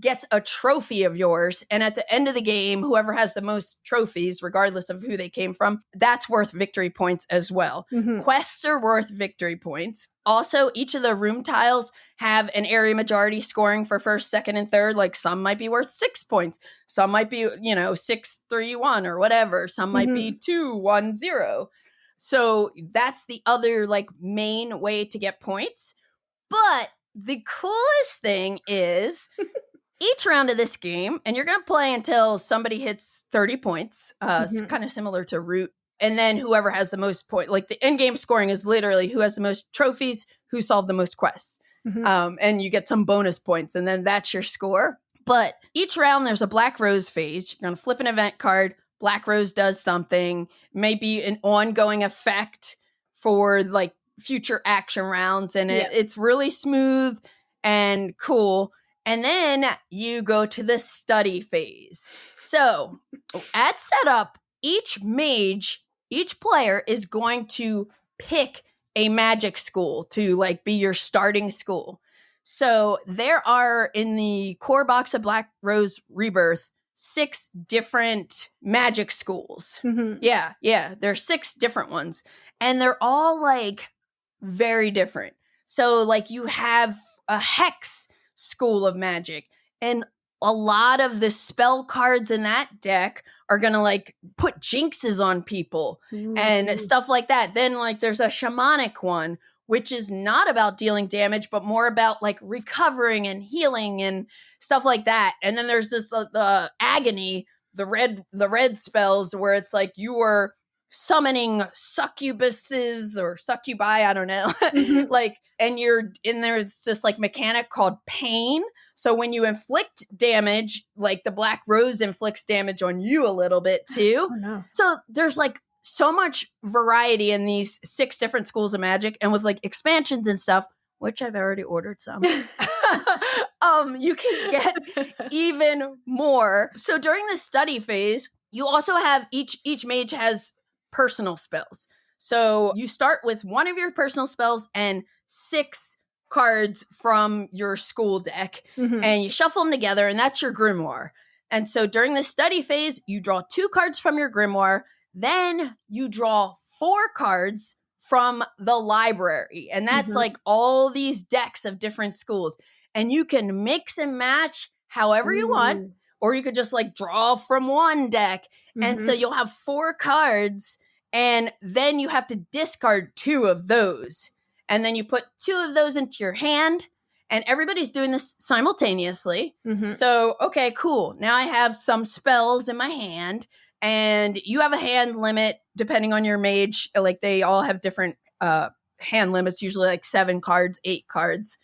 gets a trophy of yours. And at the end of the game, whoever has the most trophies, regardless of who they came from, that's worth victory points as well. Mm-hmm. Quests are worth victory points. Also, each of the room tiles have an area majority scoring for first, second, and third. Like some might be worth 6 points. Some might be, 6, 3, 1 or whatever. Some might be 2, 1, 0. So that's the other like main way to get points. But the coolest thing is each round of this game, and you're going to play until somebody hits 30 points, kind of similar to Root. And then whoever has the most points, like the in-game scoring is literally who has the most trophies, who solved the most quests. Mm-hmm. And you get some bonus points, and then that's your score. But each round, there's a Black Rose phase. You're going to flip an event card. Black Rose does something, maybe an ongoing effect for like future action rounds. And it's really smooth and cool. And then you go to the study phase. So at setup, each mage, each player is going to pick a magic school to like be your starting school. So there are in the core box of Black Rose Rebirth 6 different magic schools. Mm-hmm. Yeah. There's 6 different ones. And they're all like very different. So like you have a hex school of magic, and a lot of the spell cards in that deck are gonna like put jinxes on people and stuff like that. Then like there's a shamanic one, which is not about dealing damage, but more about like recovering and healing and stuff like that. And then there's this the agony, the red spells where it's like you are summoning succubuses or succubi, I don't know. Like, and you're in there, it's this like mechanic called pain. So when you inflict damage, like the Black Rose inflicts damage on you a little bit too. Oh, no. So there's like so much variety in these 6 different schools of magic, and with like expansions and stuff, which I've already ordered some. You can get even more. So during the study phase, you also have each mage has personal spells. So you start with one of your personal spells and 6 cards from your school deck, and you shuffle them together, and that's your grimoire. And so during the study phase, you draw 2 cards from your grimoire, then you draw 4 cards from the library, and that's like all these decks of different schools, and you can mix and match however you want, or you could just like draw from one deck. And so you'll have 4 cards, and then you have to discard 2 of those. And then you put 2 of those into your hand, and everybody's doing this simultaneously. So, okay, cool. Now I have some spells in my hand, and you have a hand limit depending on your mage. Like they all have different hand limits, usually like 7 cards, 8 cards.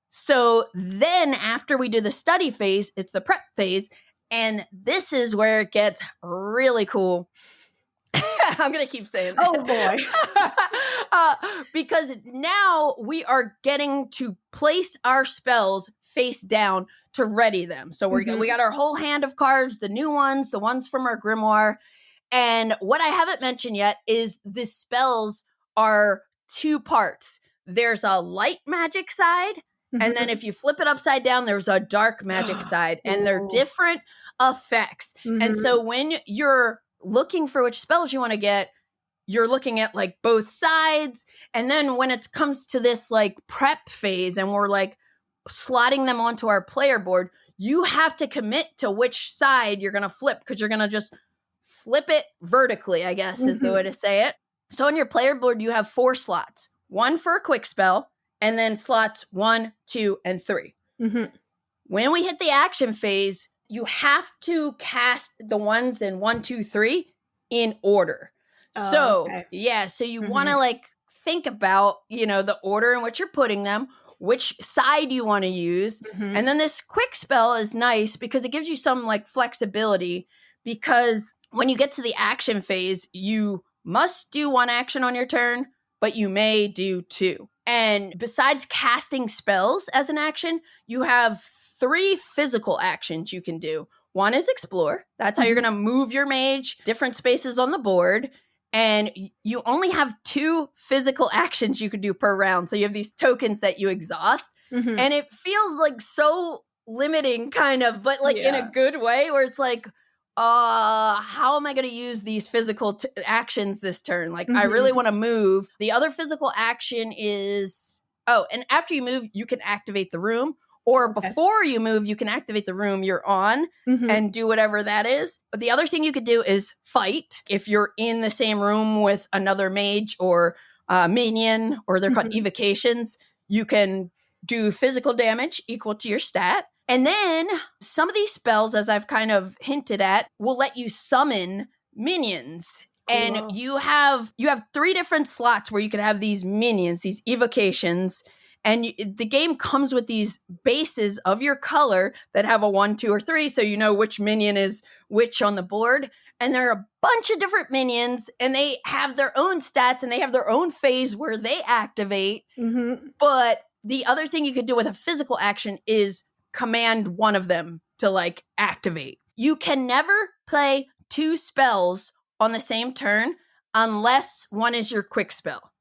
So then after we do the study phase, it's the prep phase. And this is where it gets really cool. I'm going to keep saying that. Oh, boy. Because now we are getting to place our spells face down to ready them. So we got our whole hand of cards, the new ones, the ones from our grimoire. And what I haven't mentioned yet is the spells are 2 parts. There's a light magic side, and then if you flip it upside down, there's a dark magic side, and they're different effects. And so when you're looking for which spells you want to get, you're looking at like both sides. And then when it comes to this like prep phase, and we're like, slotting them onto our player board, you have to commit to which side you're going to flip, because you're going to just flip it vertically, I guess is the way to say it. So on your player board, you have 4 slots, 1 for a quick spell, and then slots 1, 2, and 3. When we hit the action phase, you have to cast the ones in 1, 2, 3 in order. So you want to like think about, the order in which you're putting them, which side you want to use. And then this quick spell is nice because it gives you some like flexibility, because when you get to the action phase, you must do 1 action on your turn, but you may do 2. And besides casting spells as an action, you have 3 physical actions you can do. 1 is explore. That's how you're going to move your mage different spaces on the board. And you only have 2 physical actions you can do per round. So you have these tokens that you exhaust. And it feels like so limiting kind of, but like in a good way, where it's like, how am I going to use these physical actions this turn? Like, I really want to move. The other physical action is, and after you move, you can activate the room. Or before you move, you can activate the room you're on and do whatever that is. But the other thing you could do is fight. If you're in the same room with another mage or minion, or they're called evocations, you can do physical damage equal to your stat. And then some of these spells, as I've kind of hinted at, will let you summon minions. And you have 3 different slots where you can have these minions, these evocations. And the game comes with these bases of your color that have a 1, 2, or 3, so you know which minion is which on the board. And there are a bunch of different minions, and they have their own stats, and they have their own phase where they activate. But the other thing you could do with a physical action is command one of them to like activate. You can never play 2 spells on the same turn unless one is your quick spell.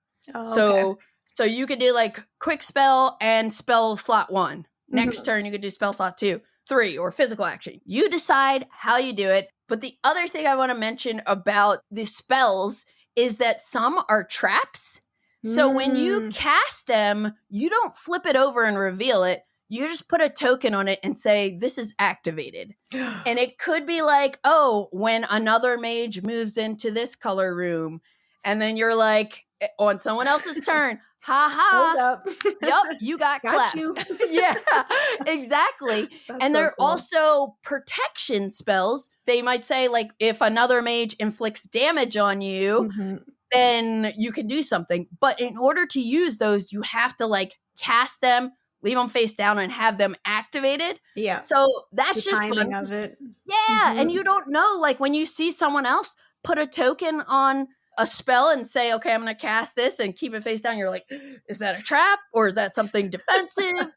So you could do like quick spell and spell slot 1. Next turn, you could do spell slot 2, 3, or physical action. You decide how you do it. But the other thing I want to mention about the spells is that some are traps. So when you cast them, you don't flip it over and reveal it. You just put a token on it and say, this is activated. And it could be like, when another mage moves into this color room, and then you're like, on someone else's turn, hold up. Yup, you got clapped. You. Yeah, exactly. And they're also protection spells. They might say, like, if another mage inflicts damage on you, then you can do something. But in order to use those, you have to like cast them, leave them face down, and have them activated. Yeah. So that's the just timing of it. Yeah, and you don't know, like when you see someone else put a token on a spell and say, okay, I'm going to cast this and keep it face down. You're like, is that a trap or is that something defensive?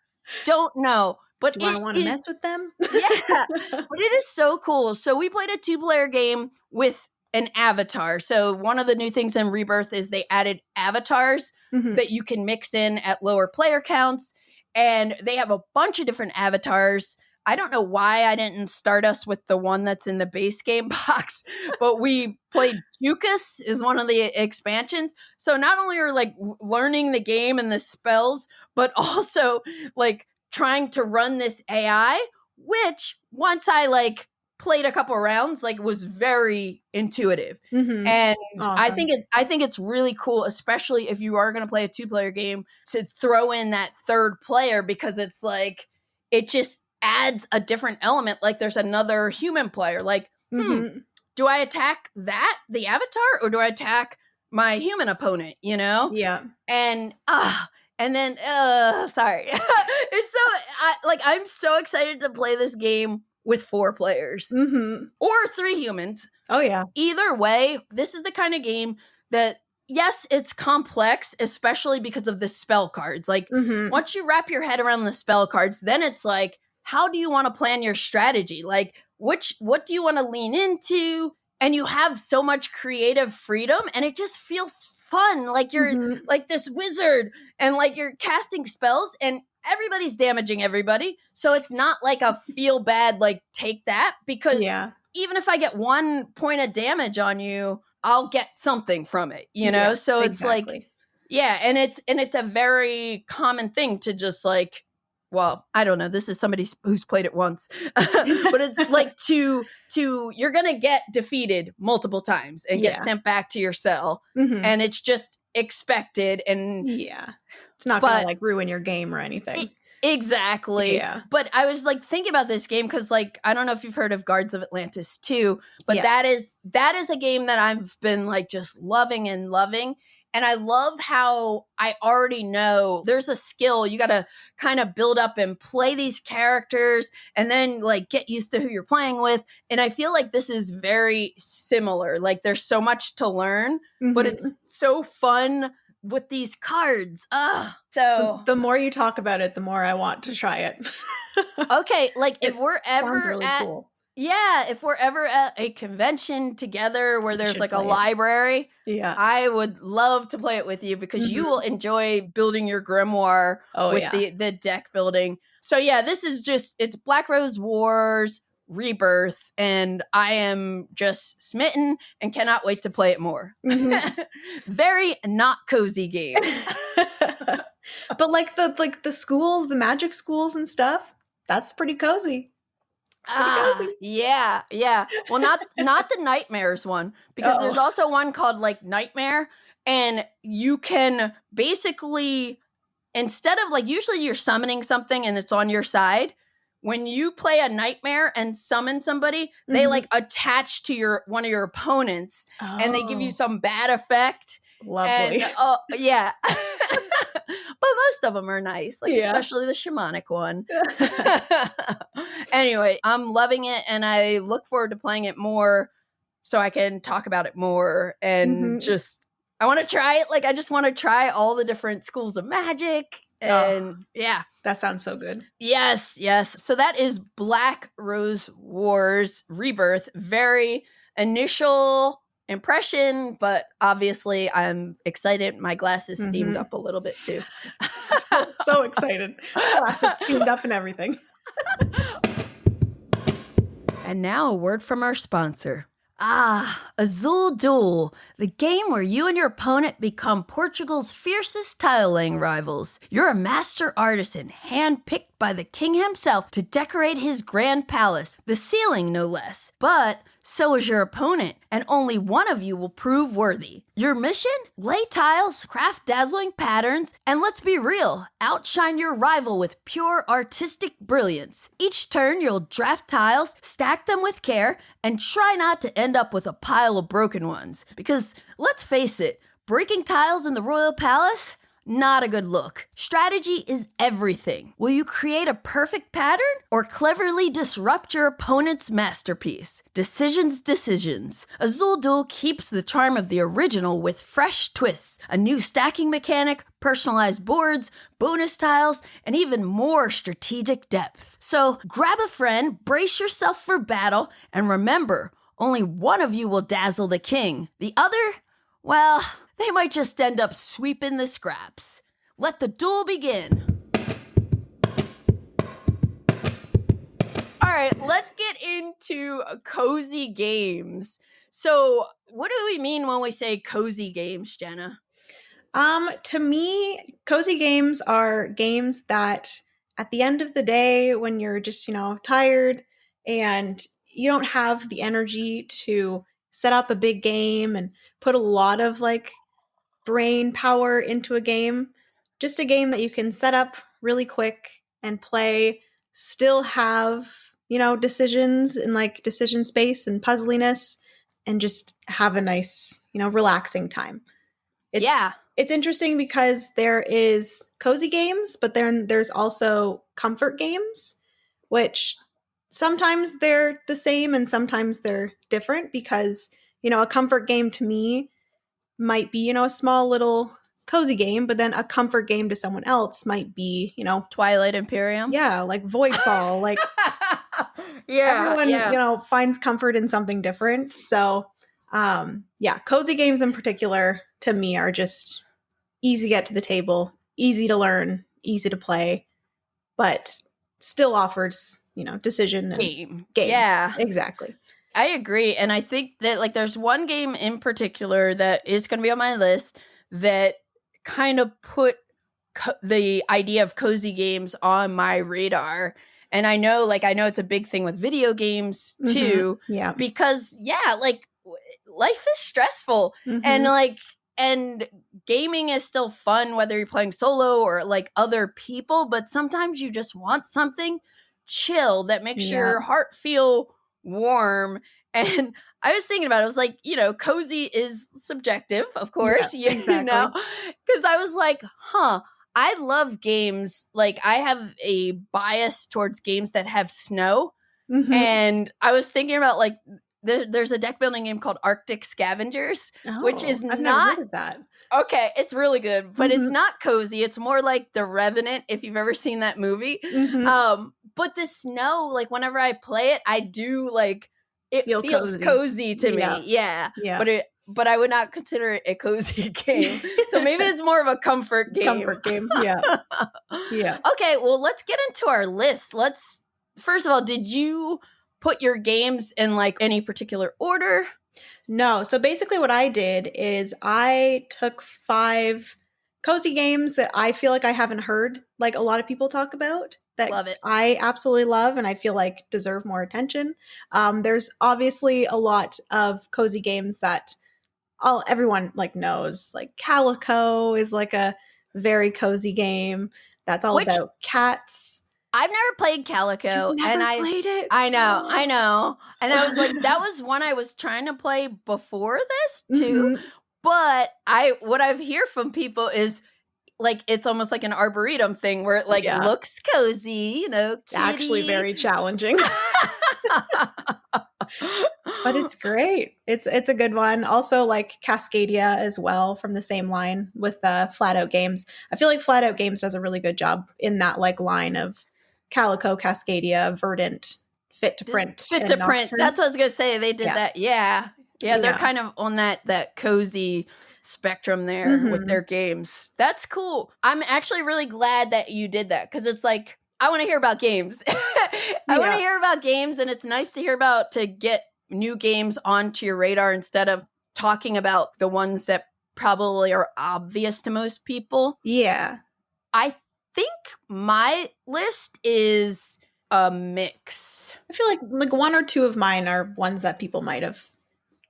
Don't know. But do I want to mess with them? Yeah, but it is so cool. So we played a 2-player game with an avatar. So one of the new things in Rebirth is they added avatars that you can mix in at lower player counts. And they have a bunch of different avatars. I don't know why I didn't start us with the one that's in the base game box, but we played Jukas is one of the expansions. So not only are like learning the game and the spells, but also like trying to run this AI, which once I like played a couple rounds, like was very intuitive. And awesome. I think it's really cool, especially if you are going to play a 2-player game, to throw in that third player, because it's like, it just adds a different element. Like there's another human player. Like, do I attack the avatar, or do I attack my human opponent, you know? Yeah. And then sorry. It's so I'm so excited to play this game with 4 players or 3 humans. Oh yeah. Either way, this is the kind of game that, yes, it's complex, especially because of the spell cards. Like once you wrap your head around the spell cards, then it's like, how do you want to plan your strategy? Like, what do you want to lean into? And you have so much creative freedom, and it just feels fun. Like you're like this wizard, and like you're casting spells, and everybody's damaging everybody. So it's not like a feel bad, like take that, because even if I get 1 point of damage on you, I'll get something from it, you know? Yeah, so it's like, and it's a very common thing to just like well, I don't know. This is somebody who's played it once, but it's like you're going to get defeated multiple times and get sent back to your cell. And it's just expected. And it's not going to like ruin your game or anything. Exactly. Yeah. But I was like thinking about this game because like I don't know if you've heard of Guards of Atlantis 2, but that is a game that I've been like just loving. And I love how I already know there's a skill you got to kind of build up and play these characters and then like get used to who you're playing with. And I feel like this is very similar. Like there's so much to learn, but it's so fun with these cards. So the more you talk about it, the more I want to try it. Okay, like if we're ever if we're ever at a convention together where there's like a library, I would love to play it with you because you will enjoy building your grimoire with the deck building. So this is it's Black Rose Wars Rebirth, and I am just smitten and cannot wait to play it more. Very not cozy game. But like the schools, the magic schools and stuff, that's pretty cozy. Yeah. Well, not the Nightmares one, because there's also one called like Nightmare, and you can basically, instead of like, usually you're summoning something and it's on your side. When you play a Nightmare and summon somebody, they like attach to one of your opponents and they give you some bad effect. Lovely. And, but most of them are nice, like especially the shamanic one. Anyway, I'm loving it and I look forward to playing it more so I can talk about it more and I want to try it. Like I just want to try all the different schools of magic. And that sounds so good. Yes. So that is Black Rose Wars Rebirth. Very initial impression, but obviously I'm excited. My glasses steamed up a little bit too. so excited. Glasses steamed up and everything. And now a word from our sponsor. Azul Duel, the game where you and your opponent become Portugal's fiercest tile-laying rivals. You're a master artisan, hand-picked by the king himself to decorate his grand palace, the ceiling no less. But so is your opponent, and only one of you will prove worthy. Your mission? Lay tiles, craft dazzling patterns, and let's be real, outshine your rival with pure artistic brilliance. Each turn, you'll draft tiles, stack them with care, and try not to end up with a pile of broken ones. Because, let's face it, breaking tiles in the royal palace? Not a good look. Strategy is everything. Will you create a perfect pattern or cleverly disrupt your opponent's masterpiece? Decisions. Azul Duel keeps the charm of the original with fresh twists, a new stacking mechanic, personalized boards, bonus tiles, and even more strategic depth. So grab a friend, brace yourself for battle, and remember, only one of you will dazzle the king. The other, well, they might just end up sweeping the scraps. Let the duel begin. All right, let's get into cozy games. So, what do we mean when we say cozy games, Jenna? To me, cozy games are games that at the end of the day, when you're just, tired and you don't have the energy to set up a big game and put a lot of brain power into a game, just a game that you can set up really quick and play, still have, decisions and decision space and puzzliness, and just have a nice, relaxing time. It's interesting because there is cozy games, but then there's also comfort games, which sometimes they're the same and sometimes they're different because, a comfort game to me might be, a small little cozy game, but then a comfort game to someone else might be, Twilight Imperium. Yeah, like Voidfall. Everyone, finds comfort in something different. So, cozy games in particular to me are just easy to get to the table, easy to learn, easy to play, but still offers, decision and game. Yeah, exactly. I agree. And I think that there's one game in particular that is going to be on my list that kind of put the idea of cozy games on my radar. And I know it's a big thing with video games too. Yeah. Because like life is stressful and gaming is still fun, whether you're playing solo or like other people, but sometimes you just want something chill that makes your heart feel warm. And I was thinking about it. I was like, cozy is subjective, of course, exactly. Because I was like, I love games. Like, I have a bias towards games that have snow. And I was thinking about like, there's a deck building game called Arctic Scavengers, which is I've not never heard of that. Okay, it's really good, but it's not cozy. It's more like The Revenant, if you've ever seen that movie. But the snow, like whenever I play it, I do like it feels cozy to me. Yeah. But I would not consider it a cozy game. So maybe it's more of a comfort game. Yeah. Okay, well, let's get into our list. First of all, did you put your games in like any particular order? No. So basically what I did is I took 5 cozy games that I feel like I haven't heard like a lot of people talk about that love it. I absolutely love and I feel like deserve more attention. There's obviously a lot of cozy games that everyone like knows. Like Calico is like a very cozy game that's all about cats. I've never played Calico. You've never played it? I know. And I was like, that was one I was trying to play before this too. But what I hear from people is like, it's almost like an arboretum thing where it like looks cozy, It's actually very challenging. But it's great. It's a good one. Also like Cascadia as well from the same line with Flat Out Games. I feel like Flat Out Games does a really good job in that like line of Calico, Cascadia, Verdant, Fit to Print. That's what I was going to say. They did that. Yeah, they're kind of on that cozy spectrum there with their games. That's cool. I'm actually really glad that you did that because it's like, I want to hear about games. I want to hear about games, and it's nice to get new games onto your radar instead of talking about the ones that probably are obvious to most people. Yeah. I think my list is a mix. I feel like 1 or 2 of mine are ones that people might have,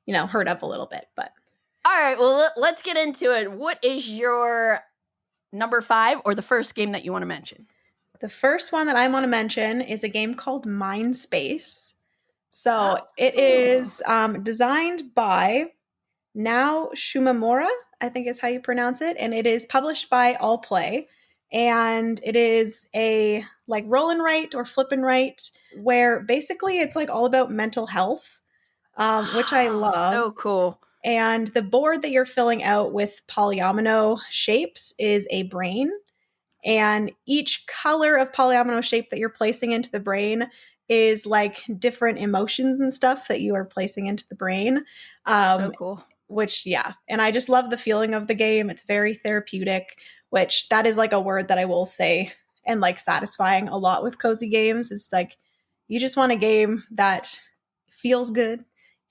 heard of a little bit, but. All right, well, let's get into it. What is your number 5 or the first game that you want to mention? The first one that I want to mention is a game called Mindspace. So it is designed by Nao Shumamura, I think is how you pronounce it. And it is published by All Play. And it is a like roll and write or flip and write where basically it's like all about mental health, which I love. So cool. And the board that you're filling out with polyomino shapes is a brain. And each color of polyomino shape that you're placing into the brain is like different emotions and stuff that you are placing into the brain. So cool. Which, and I just love the feeling of the game. It's very therapeutic, which that is like a word that I will say and like satisfying a lot with cozy games. It's like, you just want a game that feels good,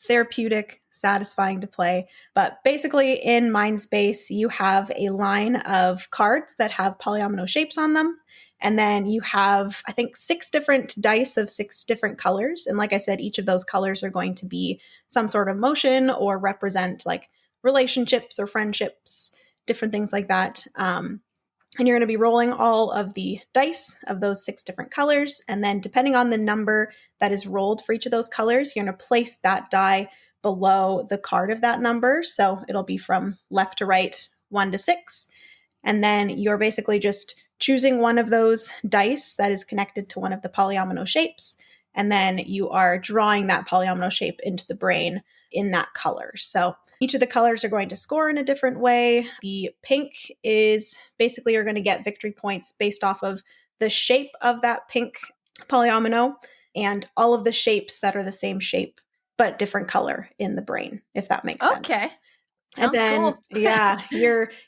therapeutic, satisfying to play. But basically in Mindspace, you have a line of cards that have polyomino shapes on them. And then you have, I think, 6 different dice of 6 different colors. And like I said, each of those colors are going to be some sort of emotion or represent like relationships or friendships, different things like that. And you're going to be rolling all of the dice of those 6 different colors. And then depending on the number that is rolled for each of those colors, you're going to place that die below the card of that number. So it'll be from left to right, 1 to 6. And then you're basically just choosing one of those dice that is connected to one of the polyomino shapes. And then you are drawing that polyomino shape into the brain in that color. So each of the colors are going to score in a different way. The pink is basically you're going to get victory points based off of the shape of that pink polyomino and all of the shapes that are the same shape but different color in the brain, if that makes sense. Okay. And then, cool.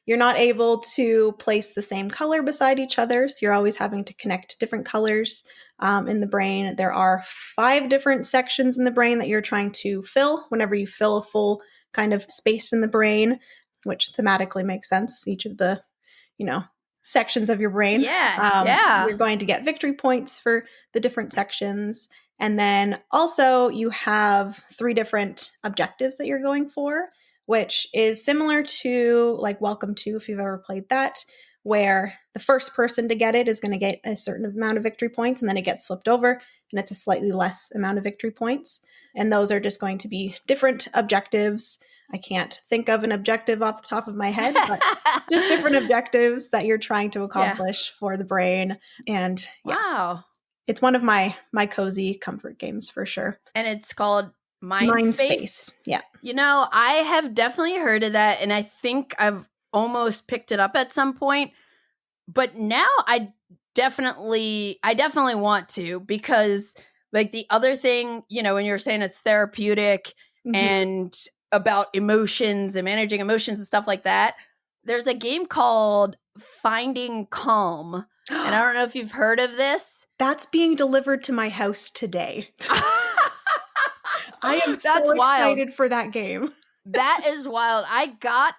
you're not able to place the same color beside each other. So you're always having to connect different colors in the brain. There are 5 different sections in the brain that you're trying to fill whenever you fill a full kind of space in the brain, which thematically makes sense. Each of the, sections of your brain. Yeah. You're going to get victory points for the different sections. And then also you have 3 different objectives that you're going for, which is similar to like Welcome to, if you've ever played that, where the first person to get it is going to get a certain amount of victory points, and then it gets flipped over and it's a slightly less amount of victory points. And those are just going to be different objectives. I can't think of an objective off the top of my head, but just different objectives that you're trying to accomplish for the brain. And wow. It's one of my cozy comfort games for sure. And it's called Mindspace. Yeah. You know, I have definitely heard of that, and I think I've almost picked it up at some point. But now I definitely want to, because like the other thing, you know, when you're saying it's therapeutic and about emotions and managing emotions and stuff like that, there's a game called Finding Calm. And I don't know if you've heard of this. That's being delivered to my house today. I am so excited for that game. That is wild. I got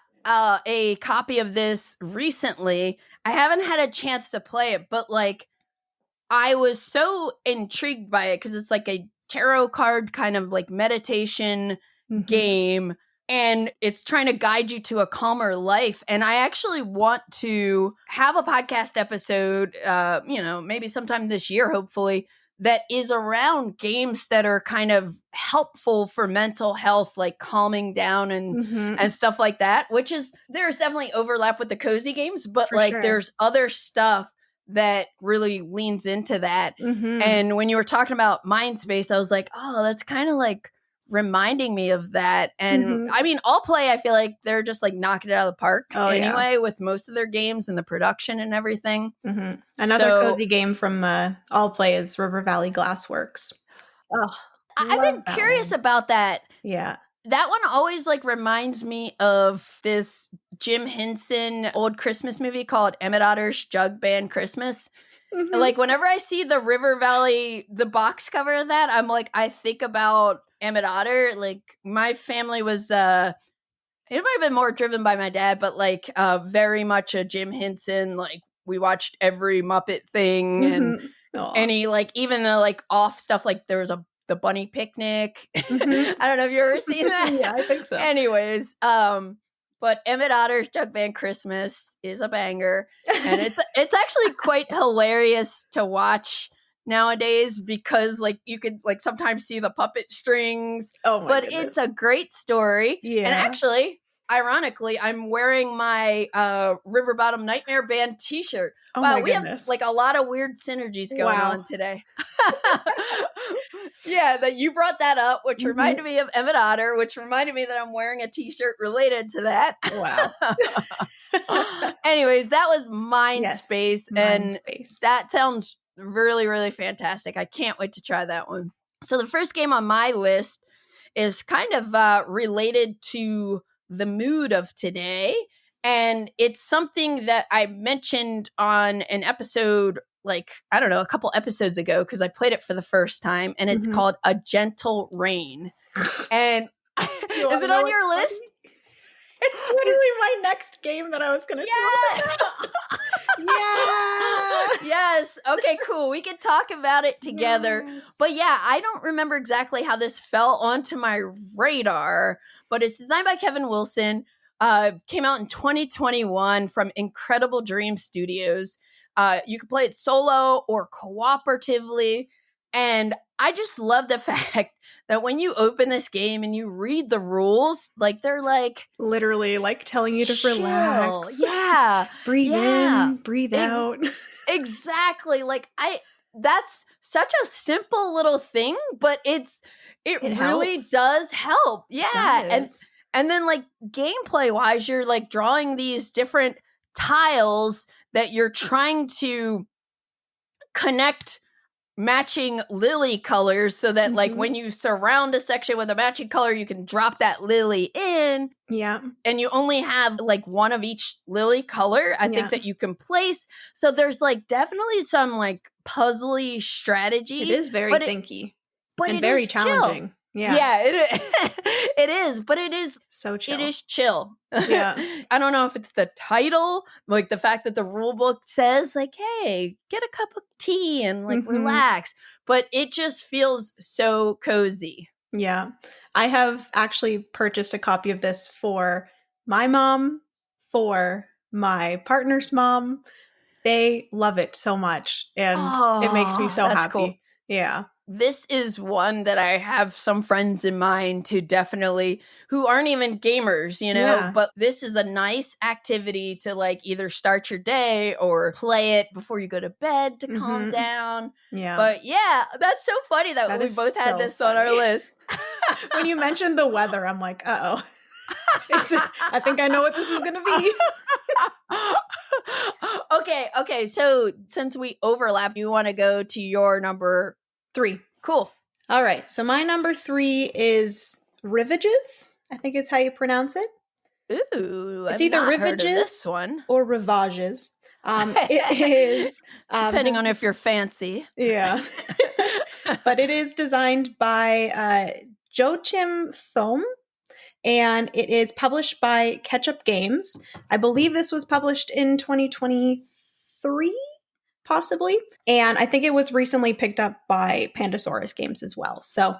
a copy of this recently. I haven't had a chance to play it, but like I was so intrigued by it because it's like a tarot card kind of like meditation game, and it's trying to guide you to a calmer life. And I actually want to have a podcast episode, you know, maybe sometime this year, hopefully, that is around games that are kind of helpful for mental health, like calming down and stuff like that, which is, there's definitely overlap with the cozy games, but for like sure. There's other stuff that really leans into that. And when you were talking about Mindspace, I was like, oh, that's kind of like reminding me of that. And I mean, All Play, I feel like they're just like knocking it out of the park anyway with most of their games and the production and everything. Another cozy game from All Play is River Valley Glassworks. Oh, I've been curious about that. Yeah. That one always like reminds me of this Jim Henson old Christmas movie called Emmett Otter's Jug Band Christmas. Like whenever I see the River Valley, the box cover of that, I'm like, I think about Emmett Otter. Like my family was, it might have been more driven by my dad, but like very much a Jim Henson. Like we watched every Muppet thing and any like even the like off stuff. Like there was the Bunny Picnic. I don't know if you ever seen that. Yeah, I think so. Anyways, but Emmett Otter's Jug Band Christmas is a banger, and it's actually quite hilarious to watch nowadays because like you could like sometimes see the puppet strings. But it's a great story. Yeah. And actually, ironically, I'm wearing my River Bottom Nightmare Band t-shirt. Wow, we have like a lot of weird synergies going on today. Yeah, that you brought that up, which reminded me of Emmett Otter, which reminded me that I'm wearing a t-shirt related to that. Wow. Anyways, that was Mindspace, and that sounds really, really fantastic. I can't wait to try that one. So the first game on my list is kind of related to the mood of today, and it's something that I mentioned on an episode like, I don't know, a couple episodes ago because I played it for the first time, and it's called A Gentle Rain. And is it on your list? It's literally my next game that I was going to talk about. Yeah. Yes. Okay, cool. We can talk about it together. Yes. But yeah, I don't remember exactly how this fell onto my radar, but it's designed by Kevin Wilson. Came out in 2021 from Incredible Dream Studios. You can play it solo or cooperatively. And I just love the fact that when you open this game and you read the rules, like they're like literally like telling you to relax. Yeah. Breathe in, breathe out. Exactly. Like that's such a simple little thing, but it really does help. Yeah. And then like gameplay wise, you're like drawing these different tiles that you're trying to connect matching lily colors so that like when you surround a section with a matching color, you can drop that lily in. Yeah. And you only have like one of each lily color, I think, that you can place. So there's like definitely some like puzzly strategy. It is very thinky and very challenging. Yeah, it is, but it is so chill. It is chill. Yeah. I don't know if it's the title, like the fact that the rule book says like, hey, get a cup of tea and like relax, but it just feels so cozy. Yeah. I have actually purchased a copy of this for my mom, for my partner's mom. They love it so much, and it makes me so happy. Cool. Yeah. This is one that I have some friends in mind to definitely, who aren't even gamers, but this is a nice activity to like either start your day or play it before you go to bed to calm down. Yeah. But yeah, that's so funny that we both had this on our list. When you mentioned the weather, I'm like, uh-oh. I think I know what this is going to be. Okay. So since we overlap, you want to go to your number 3. Cool. All right. So my number 3 is Rivages, I think is how you pronounce it. Ooh, it's either Rivages or Rivages. It is depending on if you're fancy. Yeah. But it is designed by Joachim Thome. And it is published by Ketchup Games. I believe this was published in 2023, possibly. And I think it was recently picked up by Pandasaurus Games as well. So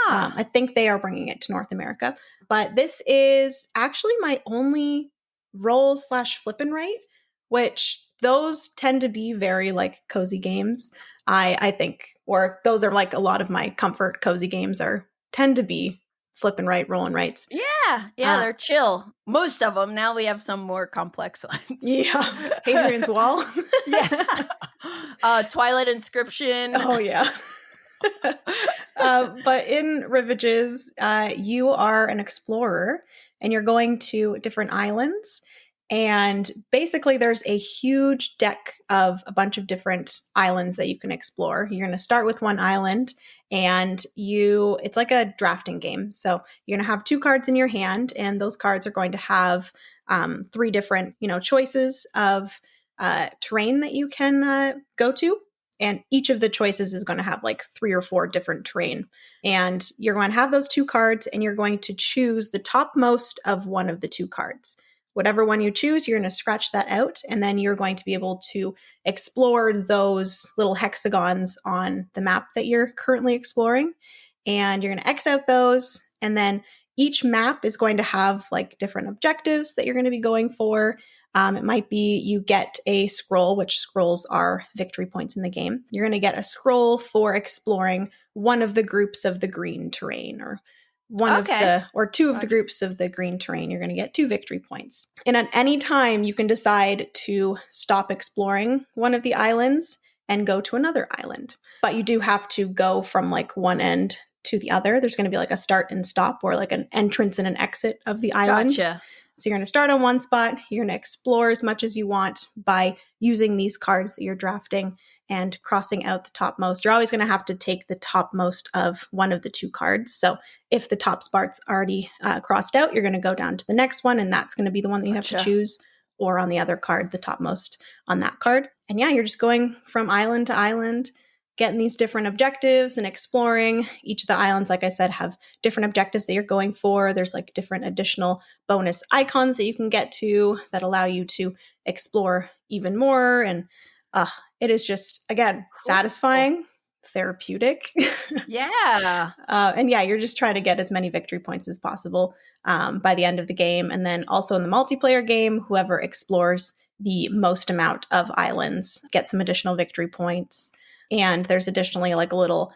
I think they are bringing it to North America. But this is actually my only roll/flip and write, which those tend to be very like cozy games, I think. Or those are like a lot of my comfort cozy games tend to be flip and write, roll and writes. Yeah, they're chill. Most of them. Now we have some more complex ones. Yeah. Hadrian's Wall. Yeah. Twilight Inscription. Oh, yeah. But in Rivages, you are an explorer and you're going to different islands. And basically, there's a huge deck of a bunch of different islands that you can explore. You're going to start with one island, and it's like a drafting game. So you're going to have 2 cards in your hand, and those cards are going to have 3 different, choices of terrain that you can go to. And each of the choices is going to have like 3 or 4 different terrain. And you're going to have those 2 cards, and you're going to choose the topmost of one of the 2 cards. Whatever one you choose, you're going to scratch that out, and then you're going to be able to explore those little hexagons on the map that you're currently exploring. And you're going to X out those, and then each map is going to have like different objectives that you're going to be going for. It might be you get a scroll, which scrolls are victory points in the game. You're going to get a scroll for exploring one of the groups of the green terrain, or or 2 of the groups of the green terrain. You're going to get 2 victory points. And at any time, you can decide to stop exploring one of the islands and go to another island. But you do have to go from like one end to the other. There's going to be like a start and stop, or like an entrance and an exit of the island. Gotcha. So you're going to start on one spot. You're going to explore as much as you want by using these cards that you're drafting and crossing out the topmost. You're always going to have to take the topmost of one of the 2 cards. So if the top spot's already crossed out, you're going to go down to the next one, and that's going to be the one that you have to choose, or on the other card, the topmost on that card. And yeah, you're just going from island to island, getting these different objectives and exploring. Each of the islands, like I said, have different objectives that you're going for. There's like different additional bonus icons that you can get to that allow you to explore even more. And it is just, again, satisfying, therapeutic. Yeah. And yeah, you're just trying to get as many victory points as possible by the end of the game. And then also in the multiplayer game, whoever explores the most amount of islands gets some additional victory points. And there's additionally like a little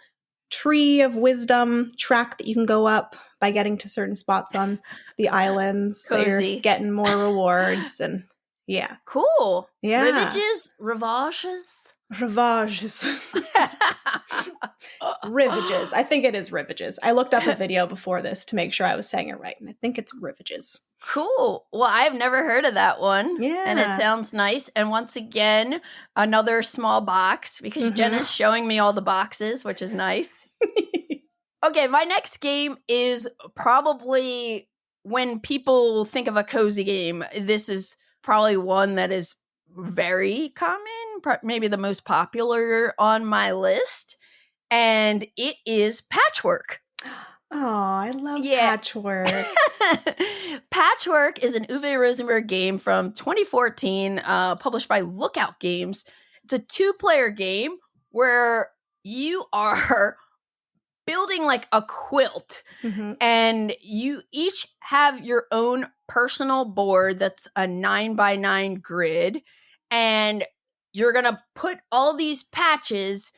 tree of wisdom track that you can go up by getting to certain spots on the islands. Cozy. So you're getting more rewards, and yeah. Cool. Yeah. Rivages? Rivages. I think it is Rivages. I looked up a video before this to make sure I was saying it right, and I think it's Rivages. Cool. Well, I've never heard of that one. Yeah. And it sounds nice. And once again, another small box, because Jenna's showing me all the boxes, which is nice. Okay, my next game is probably, when people think of a cozy game, this is probably one that is very common, maybe the most popular on my list, and it is Patchwork. Oh, I love Patchwork. Patchwork is an Uwe Rosenberg game from 2014, published by Lookout Games. It's a 2-player game where you are building like a quilt, and you each have your own personal board that's a 9x9 grid, and you're gonna put all these patches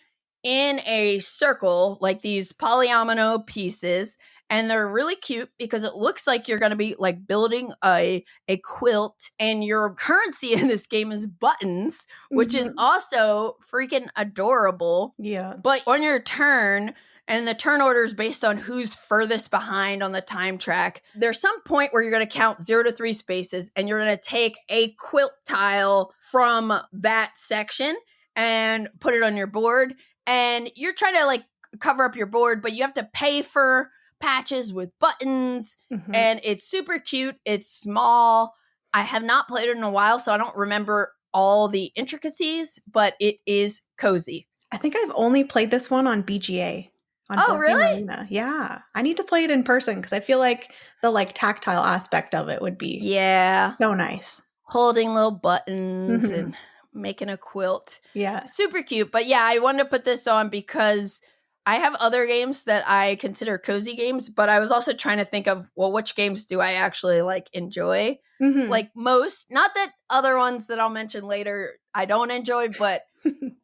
in a circle, like these polyomino pieces, and they're really cute because it looks like you're going to be like building a quilt, and your currency in this game is buttons, which is also freaking adorable. Yeah. But on your turn, and the turn order is based on who's furthest behind on the time track, there's some point where you're going to count 0 to 3 spaces, and you're going to take a quilt tile from that section and put it on your board. And you're trying to like cover up your board, but you have to pay for patches with buttons. And it's super cute. It's small. I have not played it in a while, so I don't remember all the intricacies, but it is cozy. I think I've only played this one on BGA. Oh, really? Arena. Yeah. I need to play it in person because I feel like the like tactile aspect of it would be so nice. Holding little buttons and making a quilt. Yeah. Super cute. But yeah, I wanted to put this on because I have other games that I consider cozy games, but I was also trying to think of, well, which games do I actually like enjoy? Like most, not that other ones that I'll mention later I don't enjoy, but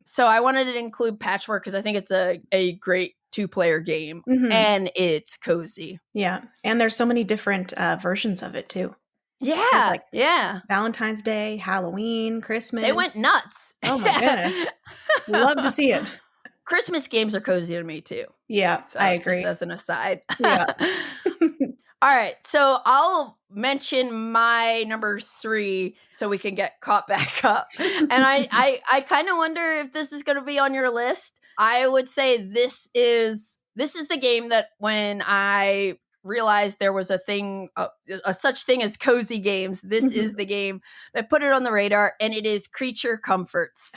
so I wanted to include Patchwork because I think it's a great 2-player game and it's cozy. Yeah. And there's so many different versions of it too. Yeah. Like Valentine's Day, Halloween, Christmas. They went nuts. Oh my goodness. Love to see it. Christmas games are cozy to me too. Yeah, so I agree. Just as an aside. Yeah. All right. So I'll mention my number 3 so we can get caught back up. And I kind of wonder if this is going to be on your list. I would say this is the game that when I realized there was a such thing as cozy games, this is the game that put it on the radar, and it is Creature Comforts.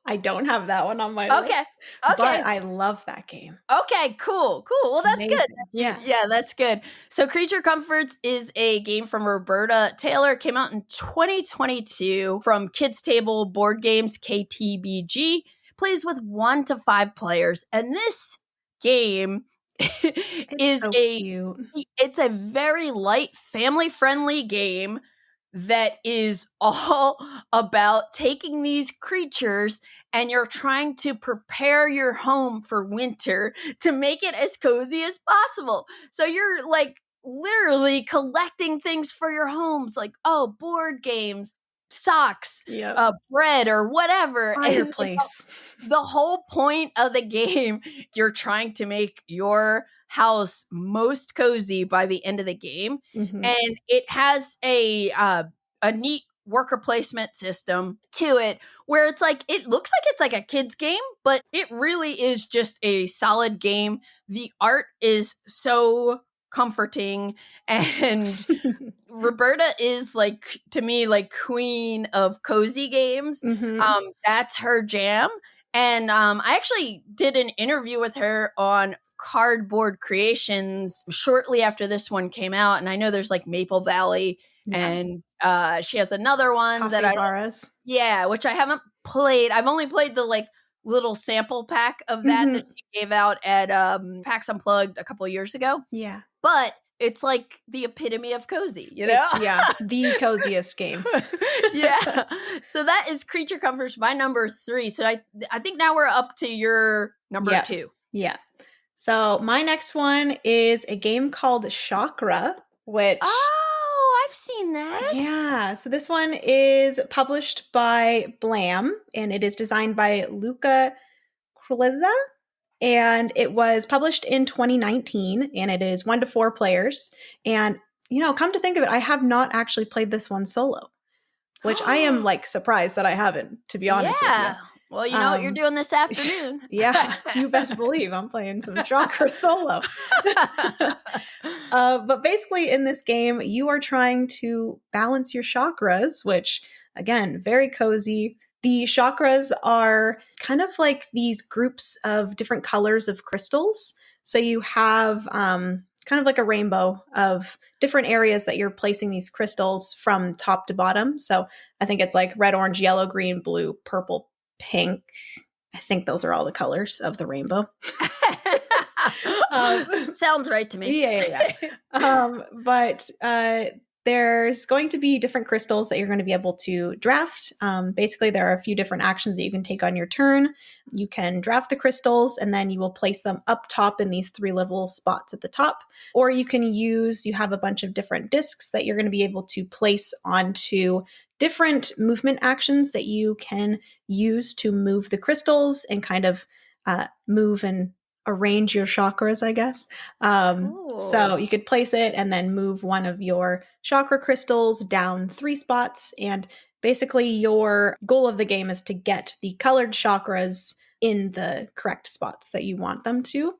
I don't have that one on my list. Okay. But I love that game. Okay, cool. Well, that's Amazing. good. Yeah, that's good. So Creature Comforts is a game from Roberta Taylor. Came out in 2022 from Kids Table Board Games, KTBG. Plays with 1 to 5 players. And this game is so cute. It's a very light, family-friendly game that is all about taking these creatures and you're trying to prepare your home for winter to make it as cozy as possible. So you're like literally collecting things for your homes, like, board games, socks, bread, or whatever. Fireplace. And the whole point of the game, you're trying to make your house most cozy by the end of the game. And it has a neat worker placement system to it where it's like, it looks like it's like a kid's game, but it really is just a solid game. The art is so comforting, and Roberta is like, to me, like queen of cozy games. That's her jam. And I actually did an interview with her on Cardboard Creations shortly after this one came out, and I know there's like Maple Valley, and she has another one Coffee that I Barras. which I haven't played. I've only played the like little sample pack of that she gave out at PAX Unplugged a couple of years ago. Yeah, but it's like the epitome of cozy, you know? The coziest game. So that is Creature Comforts, my number 3. So I think now we're up to your number 2. Yeah. So my next one is a game called Chakra, which... Oh, I've seen this. Yeah. So this one is published by Blam, and it is designed by Luca Kruleza. And it was published in 2019, and it is 1 to 4 players. And, come to think of it, I have not actually played this one solo, which I am like surprised that I haven't, to be honest with you. Well, you know what you're doing this afternoon. Yeah, you best believe I'm playing some Chakra solo. But basically in this game, you are trying to balance your chakras, which, again, very cozy. The chakras are kind of like these groups of different colors of crystals. So you have kind of like a rainbow of different areas that you're placing these crystals from top to bottom. So I think it's like red, orange, yellow, green, blue, purple, pink. I think those are all the colors of the rainbow. Sounds right to me. Yeah. But there's going to be different crystals that you're going to be able to draft. Basically, there are a few different actions that you can take on your turn. You can draft the crystals, and then you will place them up top in these 3 level spots at the top. Or you have a bunch of different discs that you're going to be able to place onto different movement actions that you can use to move the crystals and kind of move and arrange your chakras, I guess. So you could place it and then move one of your chakra crystals down 3 spots. And basically your goal of the game is to get the colored chakras in the correct spots that you want them to.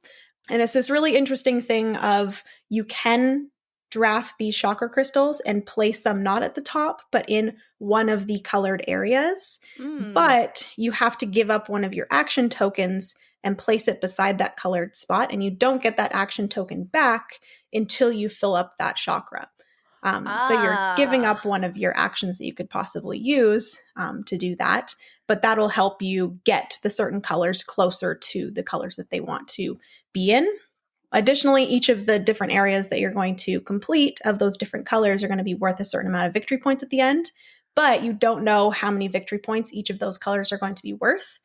And it's this really interesting thing of you can draft these chakra crystals and place them not at the top, but in one of the colored areas. But you have to give up one of your action tokens and place it beside that colored spot. And you don't get that action token back until you fill up that chakra. So you're giving up one of your actions that you could possibly use to do that. But that'll help you get the certain colors closer to the colors that they want to be in. Additionally, each of the different areas that you're going to complete of those different colors are going to be worth a certain amount of victory points at the end. But you don't know how many victory points each of those colors are going to be worth.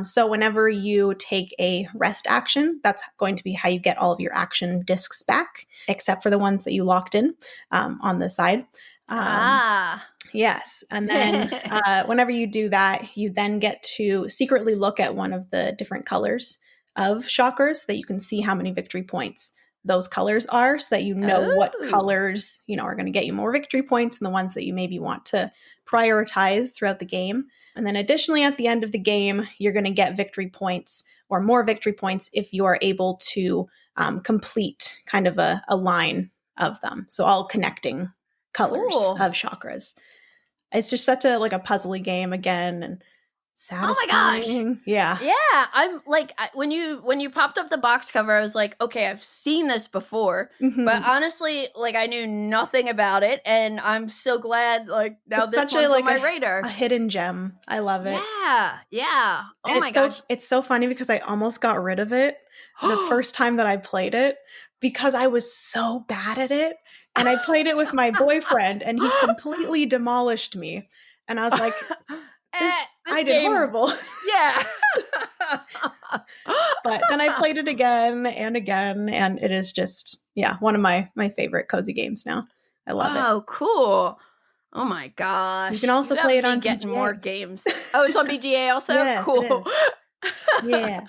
So whenever you take a rest action, that's going to be how you get all of your action discs back, except for the ones that you locked in on the side. Yes. And then whenever you do that, you then get to secretly look at one of the different colors of chakras so that you can see how many victory points those colors are, so that you know what colors, are going to get you more victory points and the ones that you maybe want to prioritize throughout the game. And then additionally, at the end of the game, you're going to get victory points or more victory points if you are able to complete kind of a line of them. So all connecting colors of chakras. It's just such a puzzly game again, and satisfying. Oh my gosh. Yeah. I'm like, when you popped up the box cover, I was like, okay, I've seen this before, but honestly, I knew nothing about it, and I'm so glad now it's this one's on my radar. A hidden gem. I love it. Yeah. Oh my gosh. It's so funny because I almost got rid of it the first time that I played it because I was so bad at it, and I played it with my boyfriend, and he completely demolished me, and I was like, I did horrible. Yeah. But then I played it again and again, and it is just, one of my favorite cozy games now. I love it. Oh, cool. Oh my gosh. You can also play it on getting BGA. More games. Oh, it's on BGA also? Yes, cool. Yeah.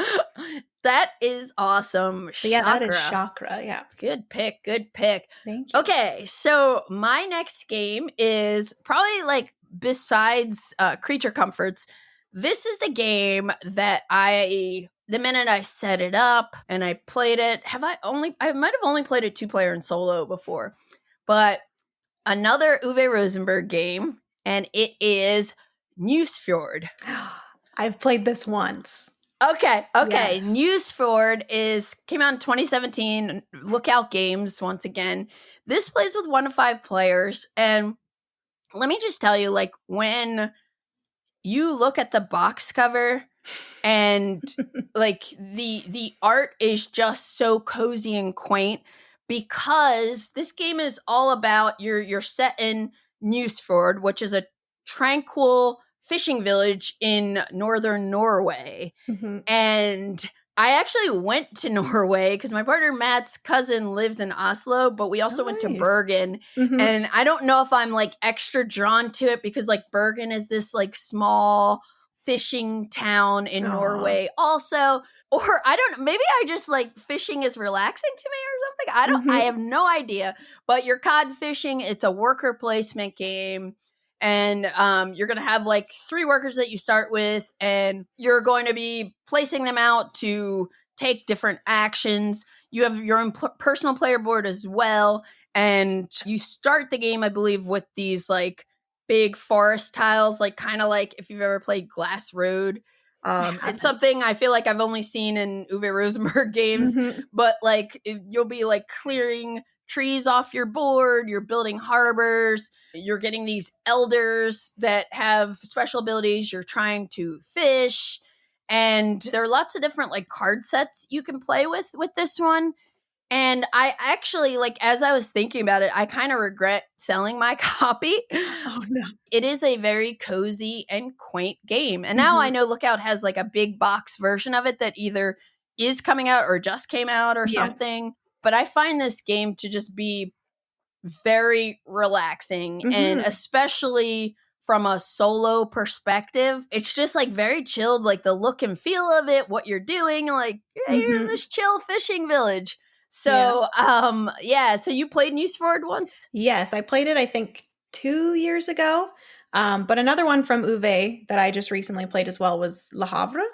That is awesome. So that is Chakra. Yeah. Good pick. Thank you. Okay, so my next game is probably besides Creature Comforts, this is the game that the minute I set it up and I played it, I might have only played it 2-player and solo before, but another Uwe Rosenberg game, and it is Nusfjord. I've played this once. Okay. Yes. Nusfjord came out in 2017. Lookout Games once again. This plays with 1 to 5 players, and let me just tell you, when you look at the box cover and the art is just so cozy and quaint, because this game is all about you're set in Nusfjord, which is a tranquil fishing village in northern Norway. Mm-hmm. And I actually went to Norway because my partner Matt's cousin lives in Oslo, but we also went to Bergen. Mm-hmm. And I don't know if I'm extra drawn to it because Bergen is this small fishing town in Norway also. Or I don't know, maybe I just fishing is relaxing to me or something. I have no idea. But you're cod fishing. It's a worker placement game. And you're going to have 3 workers that you start with, and you're going to be placing them out to take different actions. You have your own personal player board as well. And you start the game, I believe, with these big forest tiles, kind of if you've ever played Glass Road. It's something I feel like I've only seen in Uwe Rosenberg games, but like you'll be like clearing trees off your board, you're building harbors, you're getting these elders that have special abilities, you're trying to fish, and there are lots of different like card sets you can play with this one. And I actually, like, as I was thinking about it, I kind of regret selling my copy. Oh, no. It is a very cozy and quaint game. And now I know Lookout has like a big box version of it that either is coming out or just came out or something. But I find this game to just be very relaxing, and especially from a solo perspective, it's just like very chilled, like the look and feel of it, what you're doing, like you're in this chill fishing village. So, so you played Nusfjord once? Yes, I played it, I think, 2 years ago. But another one from Uwe that I just recently played as well was Le Havre,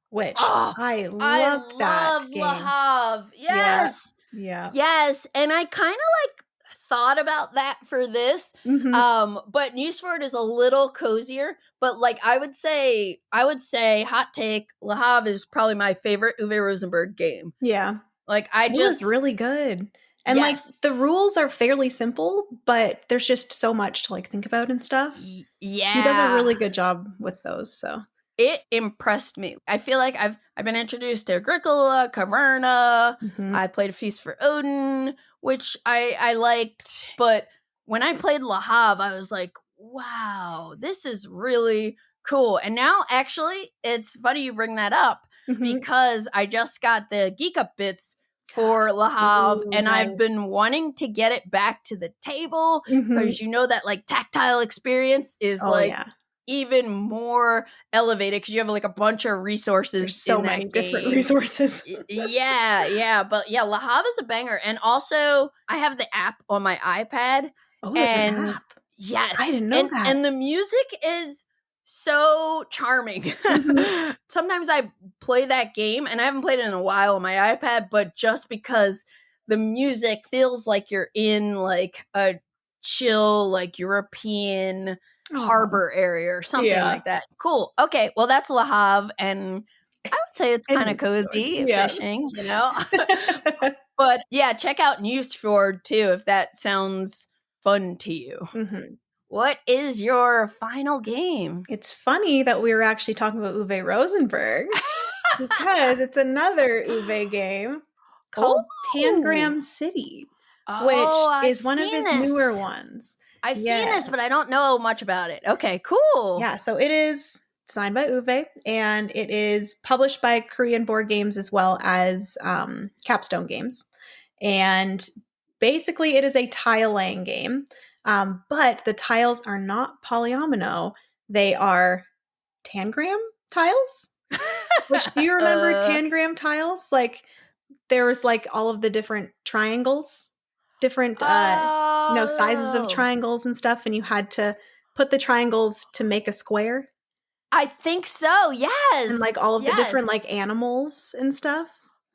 which I love that game. Le Havre. Yes. Yeah. Yes. And I kind of like thought about that for this. But Nusfjord is a little cozier. But like I would say, hot take, Le Havre is probably my favorite Uwe Rosenberg game. Yeah. Like it was really good. And like the rules are fairly simple, but there's just so much to like think about and stuff. Yeah. He does a really good job with those, so. It impressed me. I feel like I've been introduced to Agricola, Caverna. I played Feast for Odin, which I liked. But when I played Le Havre, I was like, wow, this is really cool. And now, actually, it's funny you bring that up because I just got the Geek Up bits for Le Havre, and I've been wanting to get it back to the table because you know that like tactile experience is even more elevated because you have like a bunch of resources. There's so many different resources. But Le Havre is a banger. And also I have the app on my iPad. Oh, there's an app. Yes. I didn't know that. And the music is so charming. Sometimes I play that game, and I haven't played it in a while on my iPad, but just because the music feels like you're in like a chill, like European harbor area or something like that. Cool. Okay. Well, that's Le Havre, and I would say it's kind of cozy fishing, you know? But yeah, check out Nusfjord too if that sounds fun to you. What is your final game? It's funny that we were actually talking about Uwe Rosenberg because it's another Uwe game called Tangram City, which is one of his newer ones. I've seen this, but I don't know much about it. Okay, cool. Yeah, so it is signed by Uwe, and it is published by Korean Board Games as well as Capstone Games. And basically, it is a tile-laying game. But the tiles are not polyomino. They are tangram tiles. Which, do you remember tangram tiles? Like, there was like all of the different triangles, different sizes of triangles and stuff, and you had to put the triangles to make a square. I think so. Yes. And like all of the different like animals and stuff.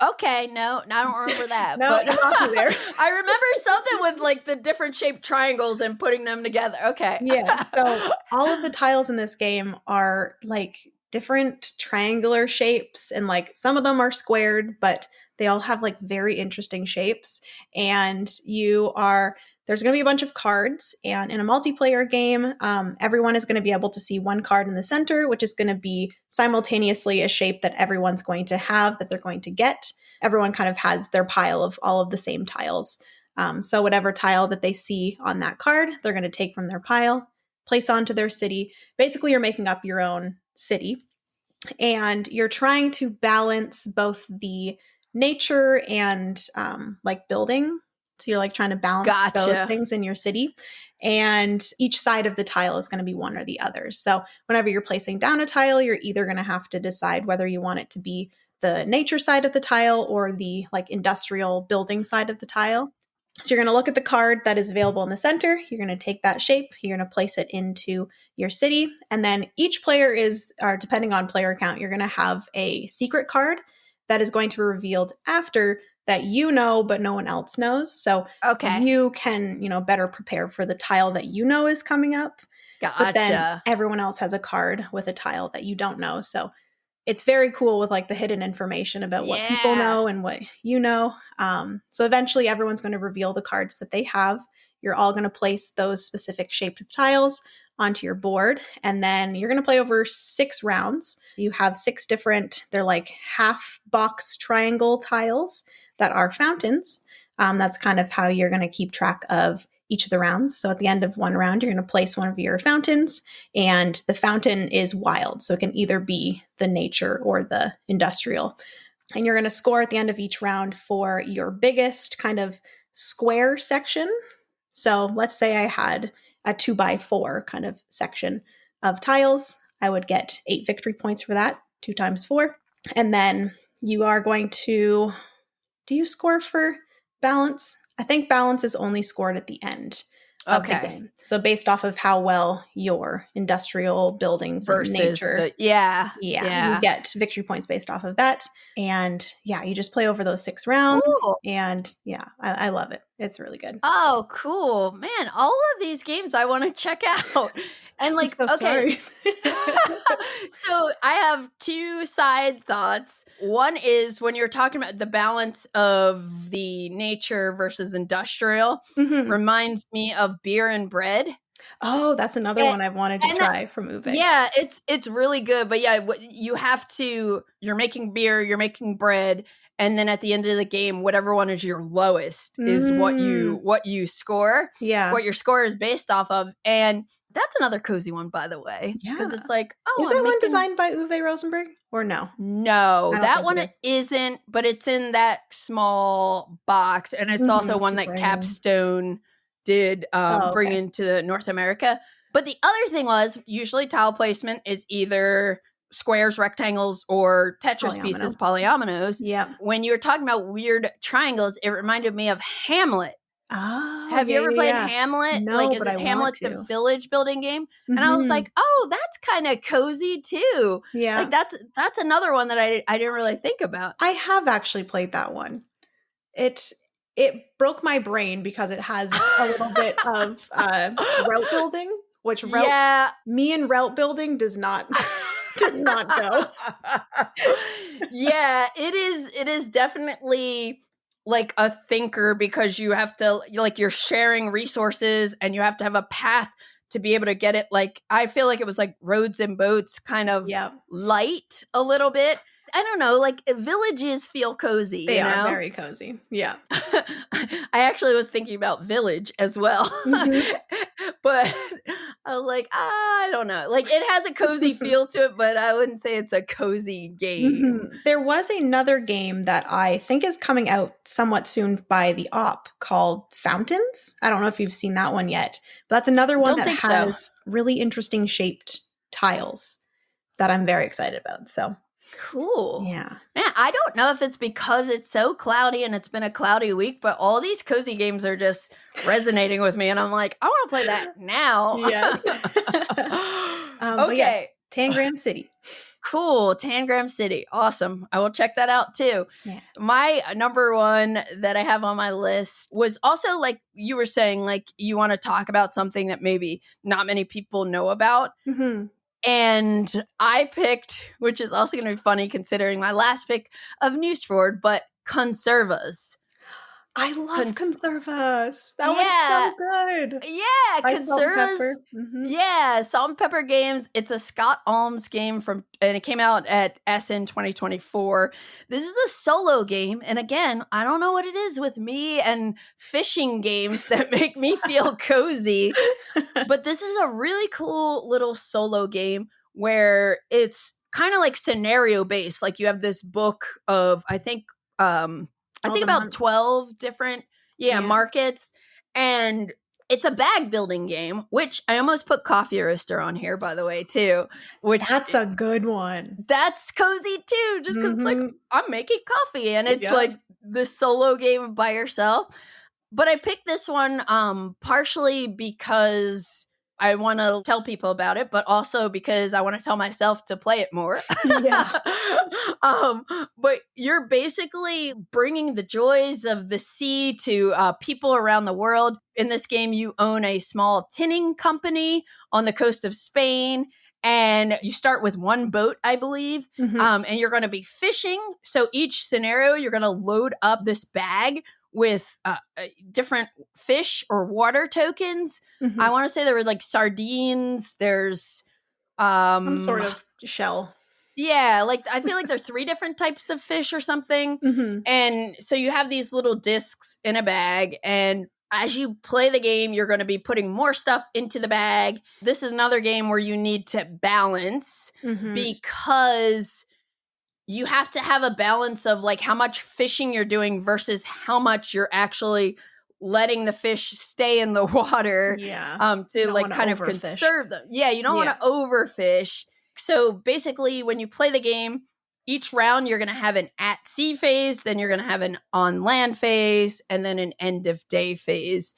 Okay, no, I don't remember that. No, but you lost me there. I remember something with like the different shaped triangles and putting them together. Okay. Yeah, so all of the tiles in this game are like different triangular shapes, and like some of them are squared, but they all have like very interesting shapes. And there's going to be a bunch of cards, and in a multiplayer game, everyone is going to be able to see one card in the center, which is going to be simultaneously a shape that everyone's going to have, that they're going to get. Everyone kind of has their pile of all of the same tiles. So whatever tile that they see on that card, they're going to take from their pile, place onto their city. Basically, you're making up your own city, and you're trying to balance both the nature and like building. So you're like trying to balance those things in your city. And each side of the tile is going to be one or the other. So whenever you're placing down a tile, you're either going to have to decide whether you want it to be the nature side of the tile or the like industrial building side of the tile. So you're going to look at the card that is available in the center. You're going to take that shape. You're going to place it into your city. And then each player depending on player count, you're going to have a secret card that is going to be revealed after that you know, but no one else knows. So you can, better prepare for the tile that you know is coming up. Gotcha. But then everyone else has a card with a tile that you don't know. So it's very cool with like the hidden information about what people know and what you know. So eventually everyone's going to reveal the cards that they have. You're all going to place those specific shaped tiles onto your board, and then you're going to play over 6 rounds. You have 6 different, they're like half box triangle tiles that are fountains. That's kind of how you're going to keep track of each of the rounds. So at the end of one round, you're going to place one of your fountains, and the fountain is wild. So it can either be the nature or the industrial. And you're going to score at the end of each round for your biggest kind of square section. So let's say I had a 2x4 kind of section of tiles. I would get 8 victory points for that, 2 times 4. And then you are going to, do you score for balance? I think balance is only scored at the end of the game. So based off of how well your industrial buildings versus and nature. You get victory points based off of that. And you just play over those 6 rounds. Cool. And I love it. It's really good. Oh, cool. Man, all of these games I want to check out. And like, I'm so sorry. So I have 2 side thoughts. One is when you're talking about the balance of the nature versus industrial, reminds me of beer and bread. Oh, that's another one I've wanted to try from Uwe. Yeah, it's really good. But you have to, you're making beer, you're making bread. And then at the end of the game, whatever one is your lowest is what you score. Yeah. What your score is based off of. And that's another cozy one, by the way. Yeah. Because it's like, is that one designed by Uwe Rosenberg or no? No, that one isn't, but it's in that small box. And it's also one that Capstone did bring into North America. But the other thing was, usually tile placement is either squares, rectangles, or Tetris pieces, polyominoes. Yeah. When you were talking about weird triangles, it reminded me of Hamlet. Oh, have you ever played Hamlet? No, like, is it Hamlet, the village building game? And I was like, oh, that's kind of cozy too. Yeah. Like that's another one that I didn't really think about. I have actually played that one. It broke my brain because it has a little bit of route building, which me and route building did not go. Yeah, it is definitely like a thinker, because you have to, like, you're sharing resources and you have to have a path to be able to get it. Like, I feel like it was like Roads and Boats kind of light a little bit. I don't know, like villages feel cozy. They are very cozy. Yeah. I actually was thinking about Village as well. But I was like, I don't know. Like, it has a cozy feel to it, but I wouldn't say it's a cozy game. There was another game that I think is coming out somewhat soon by the Op called Fountains. I don't know if you've seen that one yet, but that's another one that has really interesting shaped tiles that I'm very excited about. So cool. Yeah. Man, I don't know if it's because it's so cloudy and it's been a cloudy week, but all these cozy games are just resonating with me. And I'm like, I want to play that now. Yes. Okay. Tangram City. Cool. Tangram City. Awesome. I will check that out too. Yeah. My number one that I have on my list was also, like you were saying, like you want to talk about something that maybe not many people know about. And I picked, which is also going to be funny considering my last pick of Nusfjord, but Conservas. I love Conservas. That one's so good. Yeah, Conservas. Yeah, Salt and Pepper Games. It's a Scott Alms game and it came out at SN 2024. This is a solo game, and again, I don't know what it is with me and fishing games that make me feel cozy, but this is a really cool little solo game where it's kind of like scenario based. Like, you have this book of, I think about 12 different markets, and it's a bag building game, which I almost put Coffee Roaster on here, by the way, too. Which that's a good one. That's cozy too, just because like I'm making coffee and it's like this solo game by yourself. But I picked this one partially because I want to tell people about it, but also because I want to tell myself to play it more. But you're basically bringing the joys of the sea to people around the world. In this game, you own a small tinning company on the coast of Spain, And you start with one boat, I believe, and you're going to be fishing. So each scenario, you're going to load up this bag with different fish or water tokens. I want to say there were like sardines. There's some sort of shell. Yeah, like I feel like there are 3 different types of fish or something. And so you have these little discs in a bag, and as you play the game, you're going to be putting more stuff into the bag. This is another game where you need to balance because you have to have a balance of like how much fishing you're doing versus how much you're actually letting the fish stay in the water to like kind of conserve them. Yeah, you don't want to overfish. So basically, when you play the game, each round you're going to have an at sea phase, then you're going to have an on land phase, and then an end of day phase.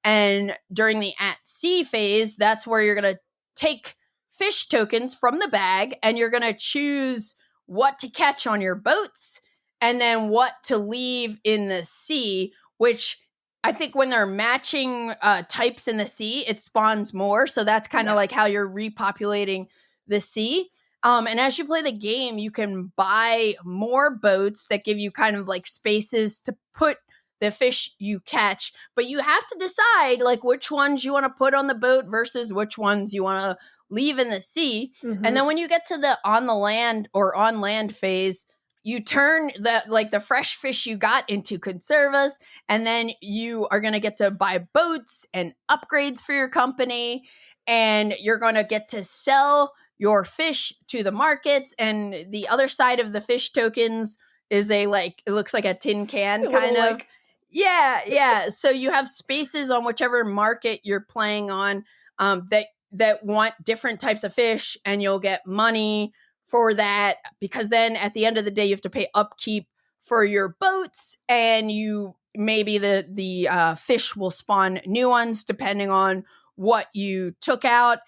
And during the at sea phase, that's where you're going to take fish tokens from the bag, and you're going to choose what to catch on your boats and then what to leave in the sea, which I think when they're matching types in the sea, it spawns more. So that's kind of like how you're repopulating the sea. And as you play the game, you can buy more boats that give you kind of like spaces to put the fish you catch, but you have to decide like which ones you want to put on the boat versus which ones you want to leave in the sea. And then when you get to the on the land or on land phase, you turn the fresh fish you got into Conservas, and then you are going to get to buy boats and upgrades for your company, and you're going to get to sell your fish to the markets. And the other side of the fish tokens is it looks like a tin can kind of. Like... Yeah. So you have spaces on whichever market you're playing on that want different types of fish, and you'll get money for that, because then at the end of the day you have to pay upkeep for your boats, and you maybe the fish will spawn new ones depending on what you took out.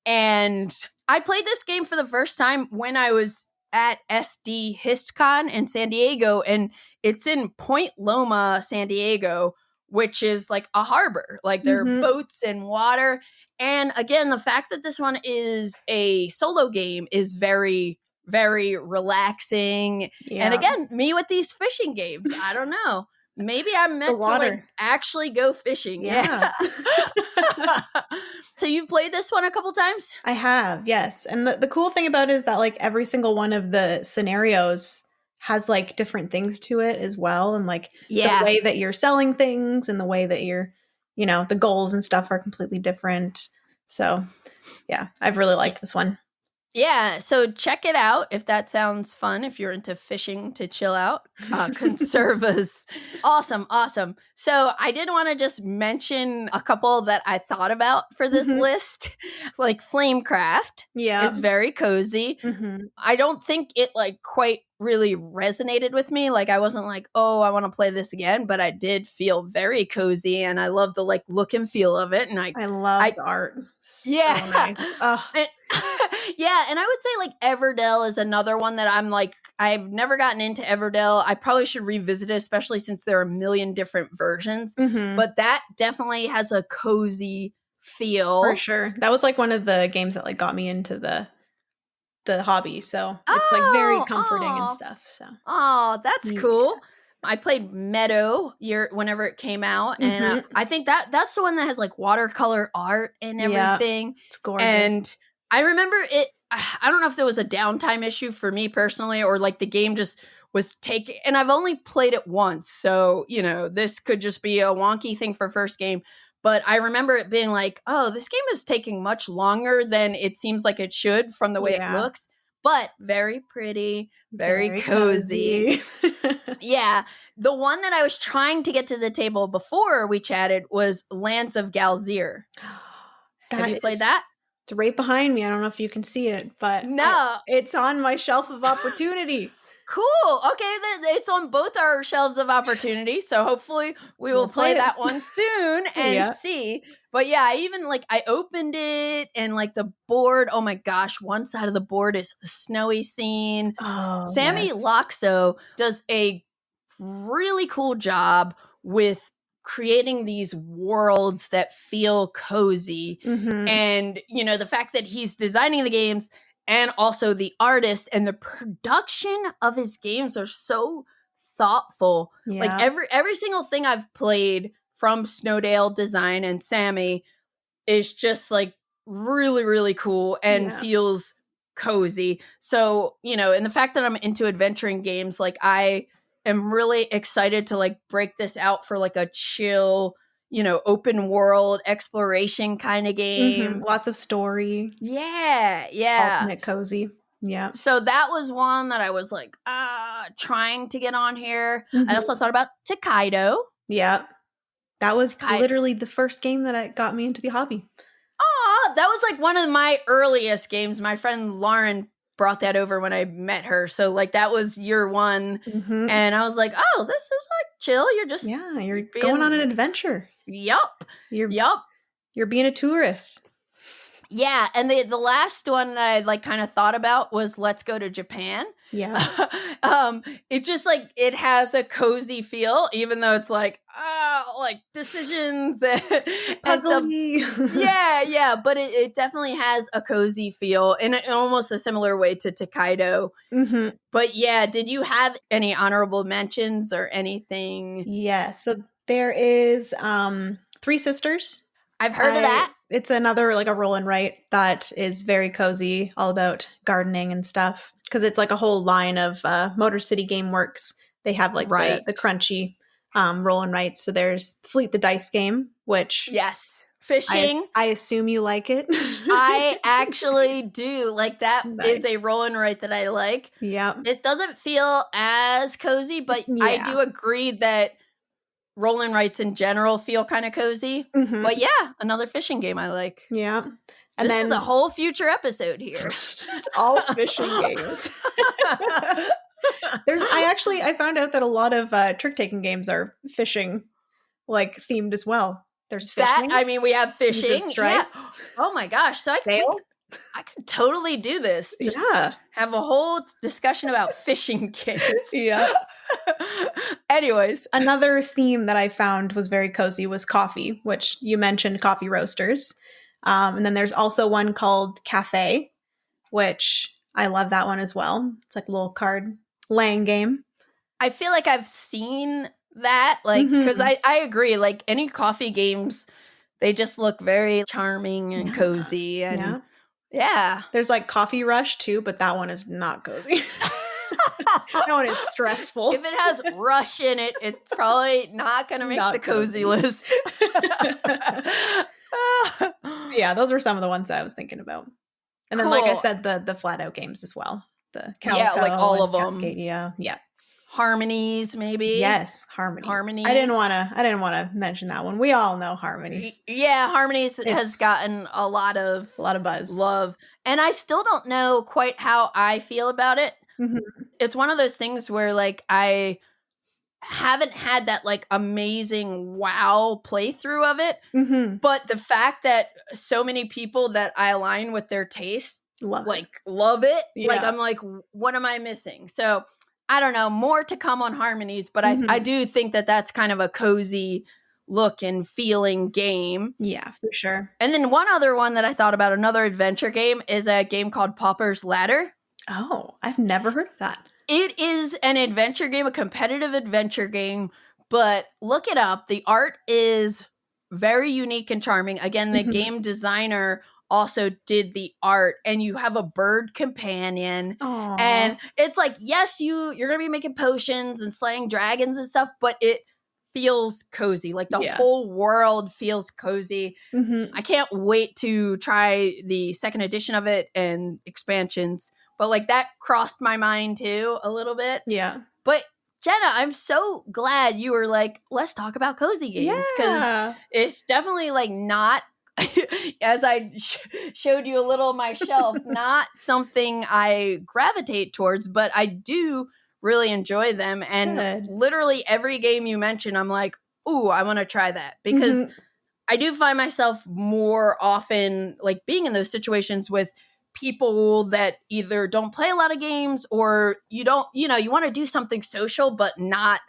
And I played this game for the first time when I was at SD HistCon in San Diego, and it's in Point Loma, San Diego, which is like a harbor. Like there are boats and water. And again, the fact that this one is a solo game is very, very relaxing. Yeah. And again, me with these fishing games, I don't know. Maybe I'm meant to like actually go fishing. Yeah. So you've played this one a couple times? I have, yes. And the cool thing about it is that like every single one of the scenarios has like different things to it as well. And like the way that you're selling things and the way that you're, the goals and stuff are completely different. So yeah, I've really liked this one. Yeah, so check it out if that sounds fun, if you're into fishing to chill out. Conservas. Awesome. So I did want to just mention a couple that I thought about for this list. Like Flamecraft is very cozy. I don't think it like quite really resonated with me. Like I wasn't like, oh, I want to play this again, but I did feel very cozy, and I love the like look and feel of it. And I love the art. So nice. And I would say like Everdell is another one that I'm like, I've never gotten into Everdell. I probably should revisit it, especially since there are a million different versions. But that definitely has a cozy feel. For sure. That was like one of the games that like got me into the hobby. So it's like very comforting and stuff. So that's cool. I played Meadow whenever it came out, and I think that's the one that has like watercolor art and everything. It's gorgeous. And I remember it. I don't know if there was a downtime issue for me personally, or like the game just was taking. And I've only played it once, so this could just be a wonky thing for first game. But I remember it being like, oh, this game is taking much longer than it seems like it should from the way it looks. But very pretty, very cozy. Yeah. The one that I was trying to get to the table before we chatted was Lands of Galzyr. Have you played that? It's right behind me. I don't know if you can see it, but it's on my shelf of opportunity. Cool. Okay, it's on both our shelves of opportunity, so hopefully we'll play that one soon and see. But yeah, I opened it, and like the board, oh my gosh, one side of the board is the snowy scene. Sammy Loxo does a really cool job with creating these worlds that feel cozy. And, you know, the fact that he's designing the games and also the artist, and the production of his games are so thoughtful. Like every single thing I've played from Snowdale Design and Sammy is just like really, really cool and feels cozy. So, you know, and the fact that I'm into adventuring games, like I am really excited to like break this out for like a chill, you know, open world exploration kind of game. Lots of story. Yeah. Ultimate cozy. Yeah. So that was one that I was like, trying to get on here. I also thought about Tokaido. Yeah. That was literally the first game that got me into the hobby. That was like one of my earliest games. My friend Lauren brought that over when I met her. So like that was year one. And I was like, oh, this is like chill. You're just you're going on an adventure. Yup. You're being a tourist. Yeah, and the last one that I like kind of thought about was Let's Go to Japan. Yeah. It just like it has a cozy feel, even though it's like decisions and some, yeah, but it definitely has a cozy feel in almost a similar way to Tokaido. But yeah, did you have any honorable mentions or anything? Yeah, so there is Three Sisters. I've heard of that. It's another like a roll and write that is very cozy, all about gardening and stuff. Because it's like a whole line of Motor City Gameworks. They have like the crunchy roll and writes. So there's Fleet the Dice game, which fishing. I assume you like it. I actually do. Like that is a roll and write that I like. Yeah, it doesn't feel as cozy, but I do agree that roll and writes in general feel kind of cozy. But yeah, another fishing game I like. Yeah. And this is a whole future episode here. It's all fishing games. I found out that a lot of trick-taking games are fishing like themed as well. There's fishing. We have fishing. Yeah. Oh my gosh. So I could totally do this. Just have a whole discussion about fishing games. Yeah. Anyways. Another theme that I found was very cozy was coffee, which you mentioned coffee roasters. And then there's also one called Café, which I love that one as well. It's like a little card laying game. I feel like I've seen that, like, because I agree, like any coffee games, they just look very charming and cozy. And there's like Coffee Rush too, but that one is not cozy. That one is stressful. If it has rush in it, it's probably not going to make the cozy list. Yeah, those were some of the ones that I was thinking about. And then, like I said, the flat out games as well. The Calico, like all of them. Cascadia, Harmonies, maybe. Yes, Harmonies. I didn't want to mention that one. We all know Harmonies. Yeah, Harmonies has gotten a lot of buzz, love, and I still don't know quite how I feel about it. It's one of those things where like I haven't had that like amazing wow playthrough of it, but the fact that so many people that I align with their taste love it. Like I'm like, what am I missing? So I don't know, more to come on Harmonies, but I do think that that's kind of a cozy look and feeling game. Yeah, for sure. And then one other one that I thought about, another adventure game, is a game called Paupers Ladder. Oh, I've never heard of that. It is an adventure game, a competitive adventure game, but look it up. The art is very unique and charming. Again, the game designer also did the art, and you have a bird companion. Aww. And it's like, yes, you're going to be making potions and slaying dragons and stuff, but it feels cozy. Like the whole world feels cozy. I can't wait to try the second edition of it and expansions. But like that crossed my mind too a little bit. Yeah. But Jenna, I'm so glad you were like, let's talk about cozy games. Because it's definitely like not, as I showed you a little of my shelf, not something I gravitate towards, but I do really enjoy them. And literally every game you mention, I'm like, ooh, I want to try that. Because I do find myself more often like being in those situations with people that either don't play a lot of games or you want to do something social, but not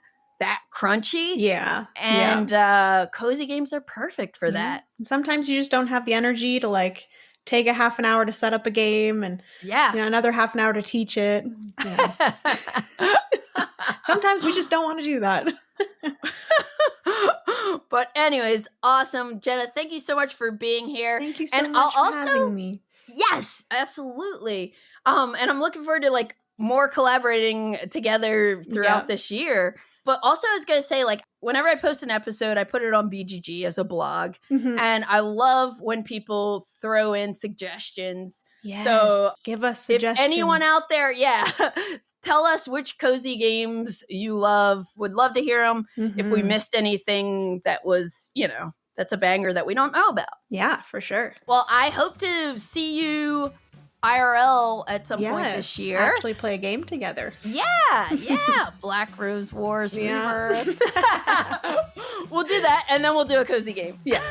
that crunchy. Yeah. And cozy games are perfect for that. And sometimes you just don't have the energy to like take a half an hour to set up a game and another half an hour to teach it. Yeah. Sometimes we just don't want to do that. But anyways, awesome. Jenna, thank you so much for being here. Thank you so much for having me. Yes, absolutely. And I'm looking forward to like more collaborating together throughout this year. But also I was going to say, like, whenever I post an episode, I put it on BGG as a blog. And I love when people throw in suggestions. Yes, so give us suggestions. If anyone out there, tell us which cozy games you love. Would love to hear them. If we missed anything that was, that's a banger that we don't know about. Yeah, for sure. Well, I hope to see you IRL at some point this year. Actually play a game together. Yeah. Black Rose Wars Rebirth. We'll do that, and then we'll do a cozy game. Yeah.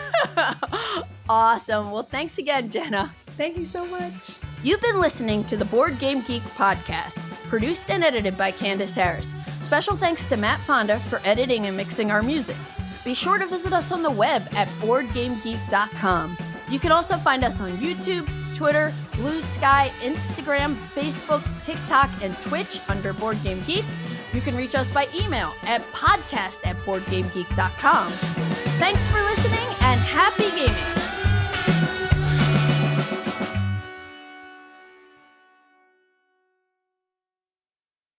Awesome. Well, thanks again, Jenna. Thank you so much. You've been listening to the Board Game Geek podcast, produced and edited by Candace Harris. Special thanks to Matt Fonda for editing and mixing our music. Be sure to visit us on the web at boardgamegeek.com. You can also find us on YouTube, Twitter, Blue Sky, Instagram, Facebook, TikTok, and Twitch under Board Game Geek. You can reach us by email at podcast@boardgamegeek.com. Thanks for listening and happy gaming!